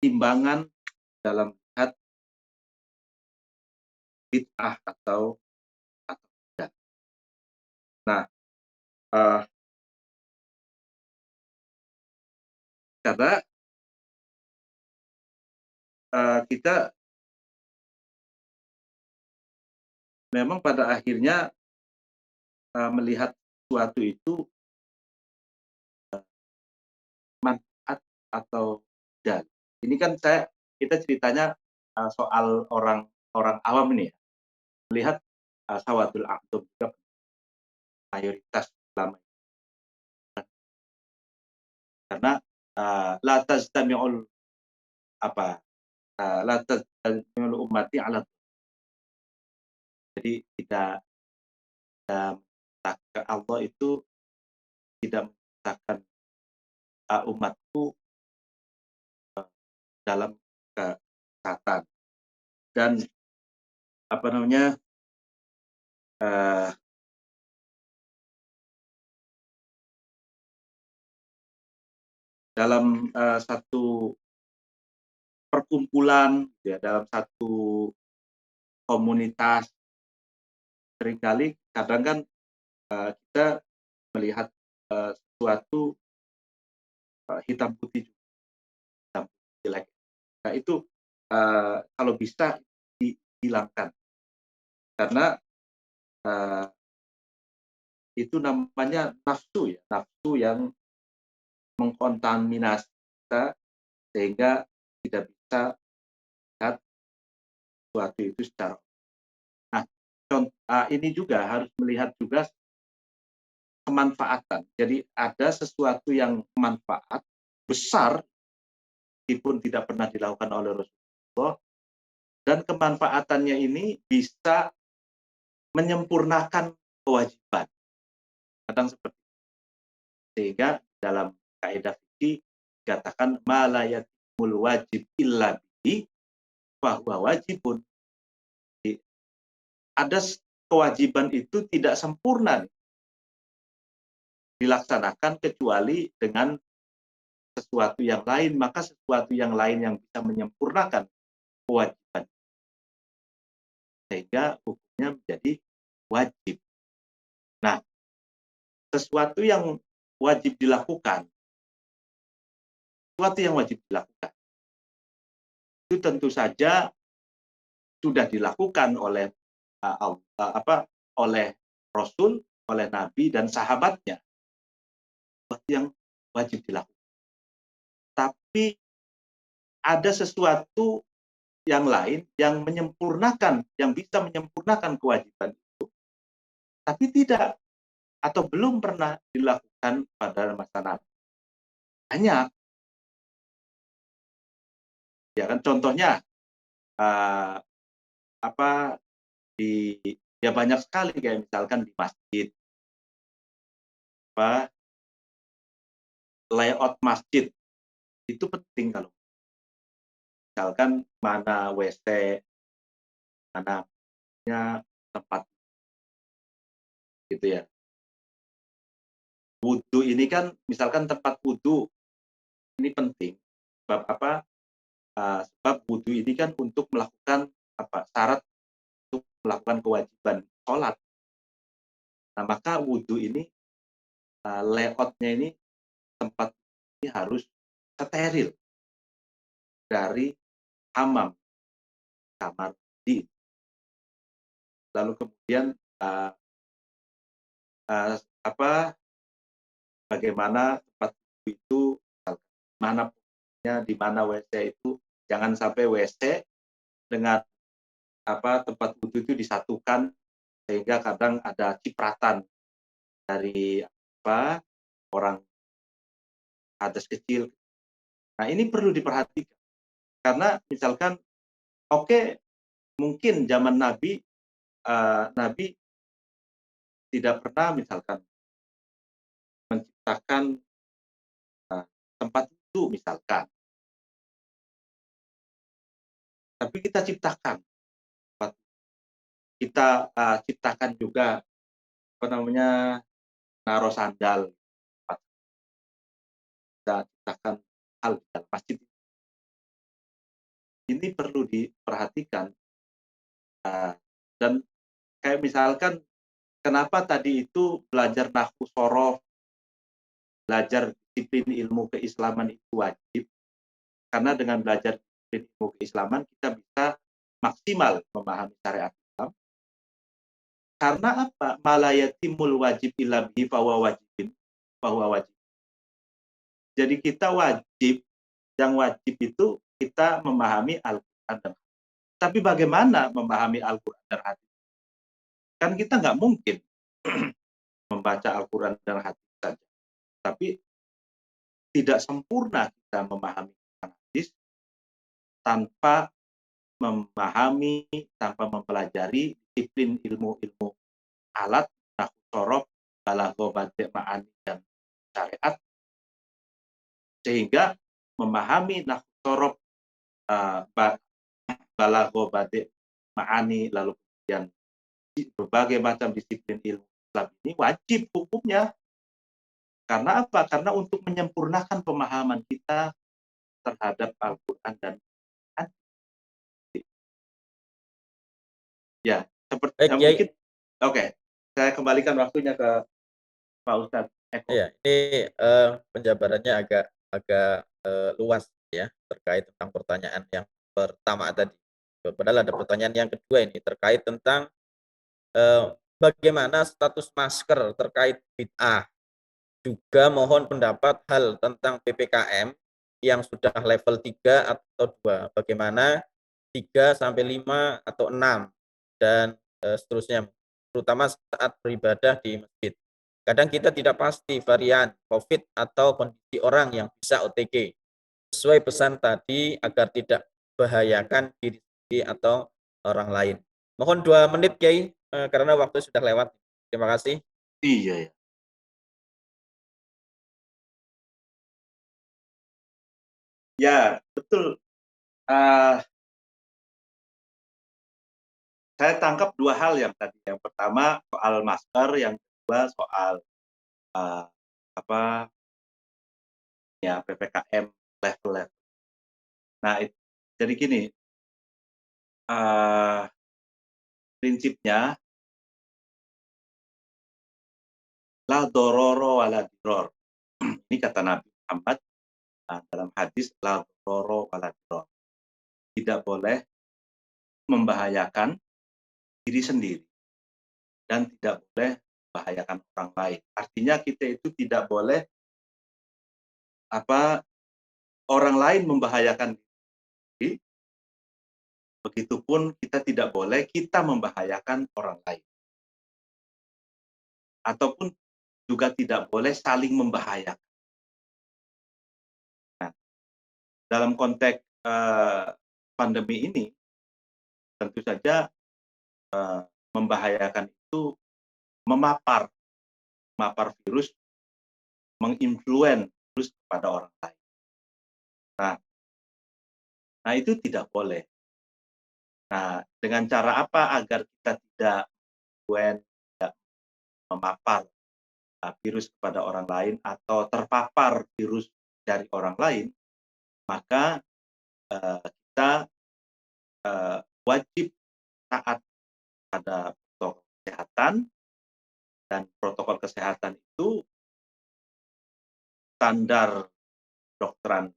timbangan dalam melihat bid'ah atau tidak. Nah, karena kita memang pada akhirnya melihat sesuatu itu manfaat atau tidak. Ini kan kita ceritanya soal orang awam ini ya, melihat sawadul aqdum juga mayoritas ulama, karena la tajtami'ul apa la tajtami'ul ummati ala, jadi tidak Allah itu tidak menciptakan umatku dalam kesesatan, dan apa namanya dalam satu perkumpulan ya, dalam satu komunitas, seringkali kadang kan kita melihat sesuatu hitam putih juga, hitam putih jelek. Nah itu kalau bisa dihilangkan, karena itu namanya nafsu ya, nafsu yang mengkontaminasi kita sehingga tidak bisa melihat sesuatu itu secara. Nah, ini juga harus melihat juga kemanfaatan. Jadi ada sesuatu yang manfaat besar meskipun tidak pernah dilakukan oleh Rasulullah, dan kemanfaatannya ini bisa menyempurnakan kewajiban. Kadang seperti itu. Sehingga dalam kaidah fikih dikatakan malayatimul wajib illa bihi bahwa wajibun. Ada kewajiban itu tidak sempurna dilaksanakan kecuali dengan sesuatu yang lain, maka sesuatu yang lain yang bisa menyempurnakan kewajiban sehingga hukumnya menjadi wajib. Nah, sesuatu yang wajib dilakukan, itu tentu saja sudah dilakukan oleh oleh Rasul, oleh Nabi dan sahabatnya, yang wajib dilakukan. Tapi ada sesuatu yang lain yang menyempurnakan, yang bisa menyempurnakan kewajiban itu, tapi tidak atau belum pernah dilakukan pada masa Nabi. Banyak, ya kan, contohnya ya banyak sekali, kayak misalkan di masjid, layout masjid itu penting. Kalau misalkan mana WC, mana tempat gitu ya. Wudhu ini kan, misalkan tempat wudhu ini penting. Sebab wudhu ini kan untuk melakukan syarat untuk melakukan kewajiban sholat. Nah, maka wudhu ini layoutnya ini, tempat ini harus steril dari hamam, kamar mandi. Lalu kemudian bagaimana tempat itu, mana di mana WC itu, jangan sampai WC dengan tempat wudhu itu disatukan sehingga kadang ada cipratan dari orang hadas kecil. Nah, ini perlu diperhatikan karena misalkan mungkin zaman Nabi tidak pernah misalkan menciptakan tempat itu misalkan, tapi kita ciptakan juga naruh sandal, kita ciptakan hal di dalam masjid. Ini perlu diperhatikan, dan kayak misalkan kenapa tadi itu belajar nahwu shorof, belajar disiplin ilmu keislaman itu wajib, karena dengan belajar disiplin ilmu keislaman kita bisa maksimal memahami syariat Islam, Karena apa? Malayatimul wajib illa bihi fahuwa wajib. Jadi kita wajib, yang wajib itu kita memahami Al-Quran dan hadis. Tapi bagaimana memahami Al-Quran dan hadis? Kan kita nggak mungkin membaca Al-Quran dan hadis saja. Tapi tidak sempurna kita memahami hadis tanpa memahami, tanpa mempelajari disiplin ilmu-ilmu alat, nahwu sorof, balaghah, badi', ma'ani, dan syariat, sehingga memahami nahwu sorof, balaghah, badi', ma'ani, lalu kemudian berbagai macam disiplin ilmu Islam ini wajib hukumnya. Karena apa? Karena untuk menyempurnakan pemahaman kita terhadap Al-Quran dan hadis. Ya, seperti Baik, Kiai. mungkin. Oke, saya kembalikan waktunya ke Pak Ustadz Eko. Ya, ini penjabarannya agak agak luas ya terkait tentang pertanyaan yang pertama tadi. Padahal ada pertanyaan yang kedua ini terkait tentang bagaimana status masker terkait bid'ah. Juga mohon pendapat hal tentang PPKM yang sudah level 3 atau 2. Bagaimana 3 sampai 5 atau 6 dan seterusnya, terutama saat beribadah di masjid. Kadang kita tidak pasti varian COVID atau kondisi orang yang bisa OTG. Sesuai pesan tadi agar tidak membahayakan diri sendiri atau orang lain. Mohon 2 menit, Kiai, karena waktu sudah lewat. Terima kasih. Iya, ya. Ya, betul. Saya tangkap 2 hal yang tadi. Yang pertama soal masker, yang kedua soal ya PPKM level. Nah, jadi gini, prinsipnya la dororo wala diror. Ini kata Nabi Muhammad dalam hadis la dororo wala diror. Tidak boleh membahayakan diri sendiri dan tidak boleh membahayakan orang lain. Artinya kita itu tidak boleh orang lain membahayakan diri, begitupun kita tidak boleh kita membahayakan orang lain. Ataupun juga tidak boleh saling membahayakan. Nah, dalam konteks pandemi ini, tentu saja membahayakan itu memapar virus, menginfluen virus kepada orang lain. Nah, itu tidak boleh. Nah, dengan cara apa agar kita tidak memapar virus kepada orang lain atau terpapar virus dari orang lain, maka kita wajib taat pada protokol kesehatan, dan protokol kesehatan itu standar kedokteran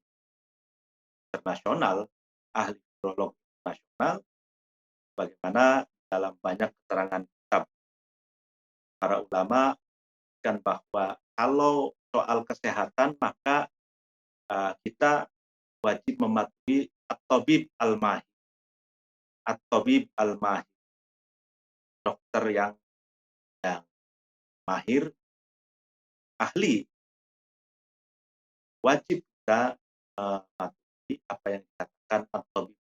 internasional, ahli virolog internasional, bagaimana dalam banyak keterangan kitab para ulama kan bahwa kalau soal kesehatan maka kita wajib mematuhi at-tabib al-mahir. At-tabib al-mahir, dokter yang mahir, ahli, wajib kita mematuhi apa yang dikatakan at-tabib.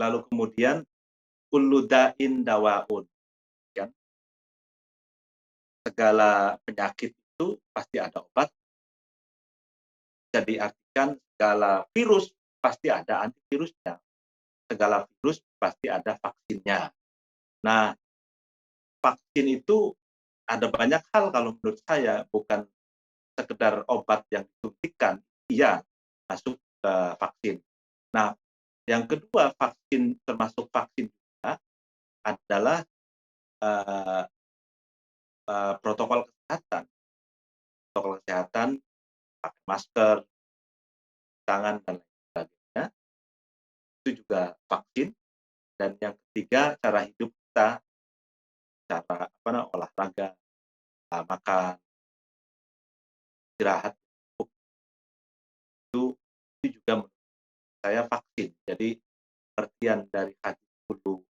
Lalu kemudian kullu da'in dawaun. Ya. Segala penyakit itu pasti ada obat. Jadi artikan segala virus pasti ada antivirusnya. Segala virus pasti ada vaksinnya. Nah, vaksin itu ada banyak hal kalau menurut saya, bukan sekedar obat yang disuntikan. Iya, masuk ke vaksin. Nah, yang kedua, vaksin termasuk vaksin juga adalah protokol kesehatan. Protokol kesehatan, pakai masker, tangan, dan lain sebagainya. Itu itu juga vaksin. Dan yang ketiga, cara hidup kita, cara olahraga, makan, istirahat, itu juga menurut saya vaksin. Jadi pengertian dari hadis dulu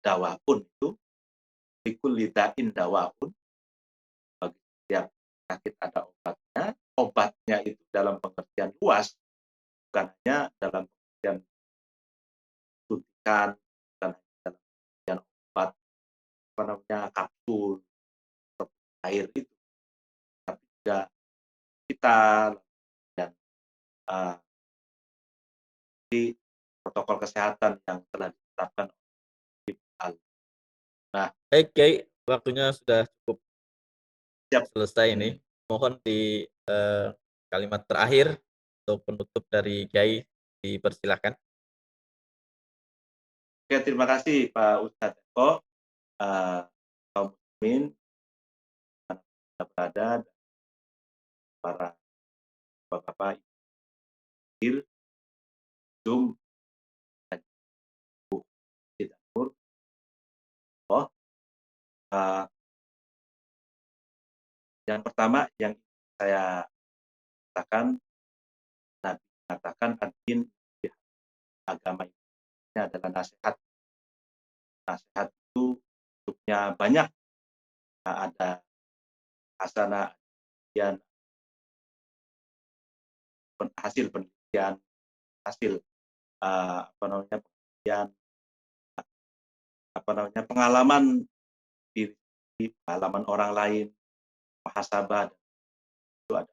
dawa pun itu likul lidain dawa pun, bagi setiap sakit ada obatnya. Obatnya itu dalam pengertian luas, bukan hanya dalam pengertian suntikan, bukan hanya dalam pengertian obat kapsul air itu, tapi juga vital dan di protokol kesehatan yang telah ditetapkan oleh WHO. Nah, Baik, Kiai, waktunya sudah cukup siap. selesai ini. Mohon di kalimat terakhir untuk penutup dari Kiai dipersilahkan. Oke, terima kasih Pak Ustadz Eko, kaum muslimin yang berada, dan para bapak-bapak ibu Zoom dan ibu tidak nur. Yang pertama yang saya katakan, Nabi mengatakan adin agama ini adalah nasihat. Nasihat itu bentuknya banyak. Ada hasanah, kemudian hasil penelitian, hasil penelitian, pengalaman diri, pengalaman orang lain, muhasabah. Itu ada.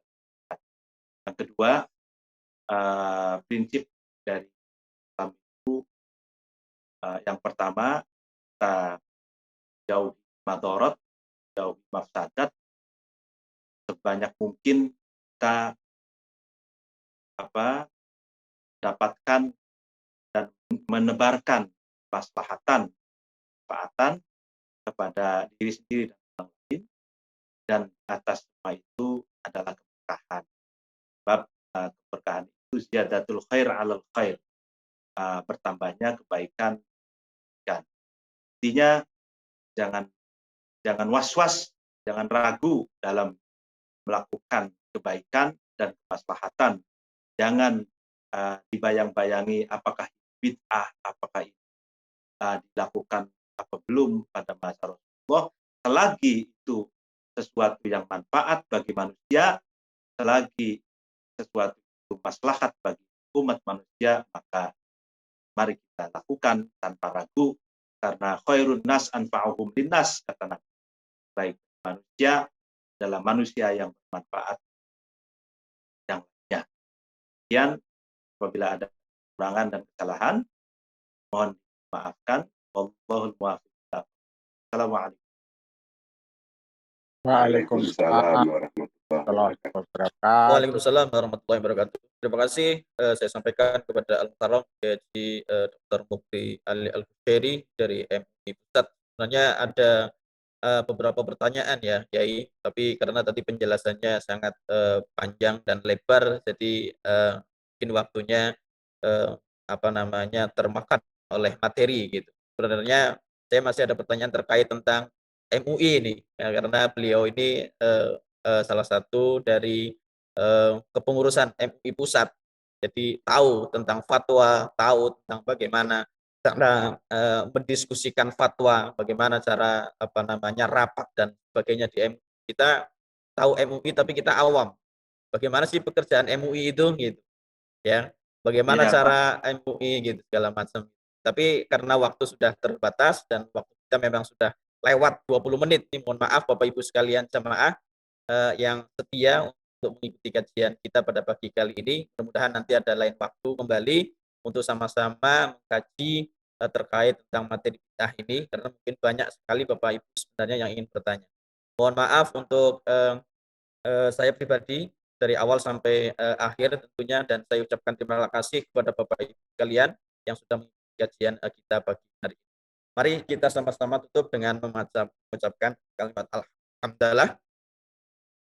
Yang kedua, prinsip dari Islam itu, yang pertama, kita jauhi madorot, jauhi mafsadat, sebanyak mungkin kita dapatkan dan menebarkan maslahatan, manfaatan kepada diri sendiri dan orang lain, dan atas semua itu adalah keberkahan. Sebab keberkahan itu ziyadatul khair alal khair, bertambahnya kebaikan. Dan intinya jangan was-was, jangan ragu dalam melakukan kebaikan dan kemaslahatan. Jangan dibayang-bayangi apakah bid'ah, apakah dilakukan apa belum pada masa Rasulullah. Selagi itu sesuatu yang manfaat bagi manusia, selagi sesuatu itu maslahat bagi umat manusia, maka mari kita lakukan tanpa ragu, karena khairun nas anfa'uhum linnas, kata Nabi. Baik manusia adalah manusia yang bermanfaat yang lainnya. Kemudian apabila ada kekurangan dan kesalahan, mohon dimaafkan. Wallahul muwaffiq. Assalamualaikum. Waalaikumsalam warahmatullahi wabarakatuh. Waalaikumsalam warahmatullahi wabarakatuh. Terima kasih saya sampaikan kepada Al-Muhtaram Haji Dr. Mukti Ali Al-Kushairi dari MUI Pusat. Sebenarnya ada beberapa pertanyaan ya, Kiai, tapi karena tadi penjelasannya sangat panjang dan lebar, jadi mungkin waktunya termakan oleh materi gitu. Sebenarnya saya masih ada pertanyaan terkait tentang MUI ini, ya, karena beliau ini salah satu dari kepengurusan MUI Pusat. Jadi tahu tentang fatwa, tahu tentang bagaimana cara mendiskusikan fatwa, bagaimana cara rapat dan sebagainya di MUI. Kita tahu MUI tapi kita awam. Bagaimana sih pekerjaan MUI itu gitu, ya. Bagaimana cara MUI gitu segala macam. Tapi karena waktu sudah terbatas dan waktu kita memang sudah lewat 20 menit. Ini mohon maaf Bapak Ibu sekalian jamaah yang setia untuk mengikuti kajian kita pada pagi kali ini. Mudah-mudahan nanti ada lain waktu kembali untuk sama-sama mengkaji terkait tentang materi kita ini, karena mungkin banyak sekali Bapak Ibu sebenarnya yang ingin bertanya. Mohon maaf untuk saya pribadi dari awal sampai akhir tentunya, dan saya ucapkan terima kasih kepada Bapak Ibu sekalian yang sudah mengikuti kajian kita pagi hari ini. Mari kita sama-sama tutup dengan mengucapkan kalimat alhamdulillah.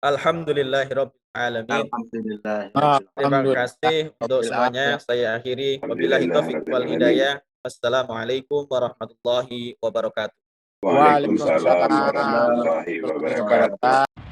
Alhamdulillahirabbil alamin. Alhamdulillah. Terima kasih untuk semuanya. Saya akhiri. Wabillahi taufiq wal hidayah. Wassalamualaikum warahmatullahi wabarakatuh. Waalaikumsalam warahmatullahi wabarakatuh.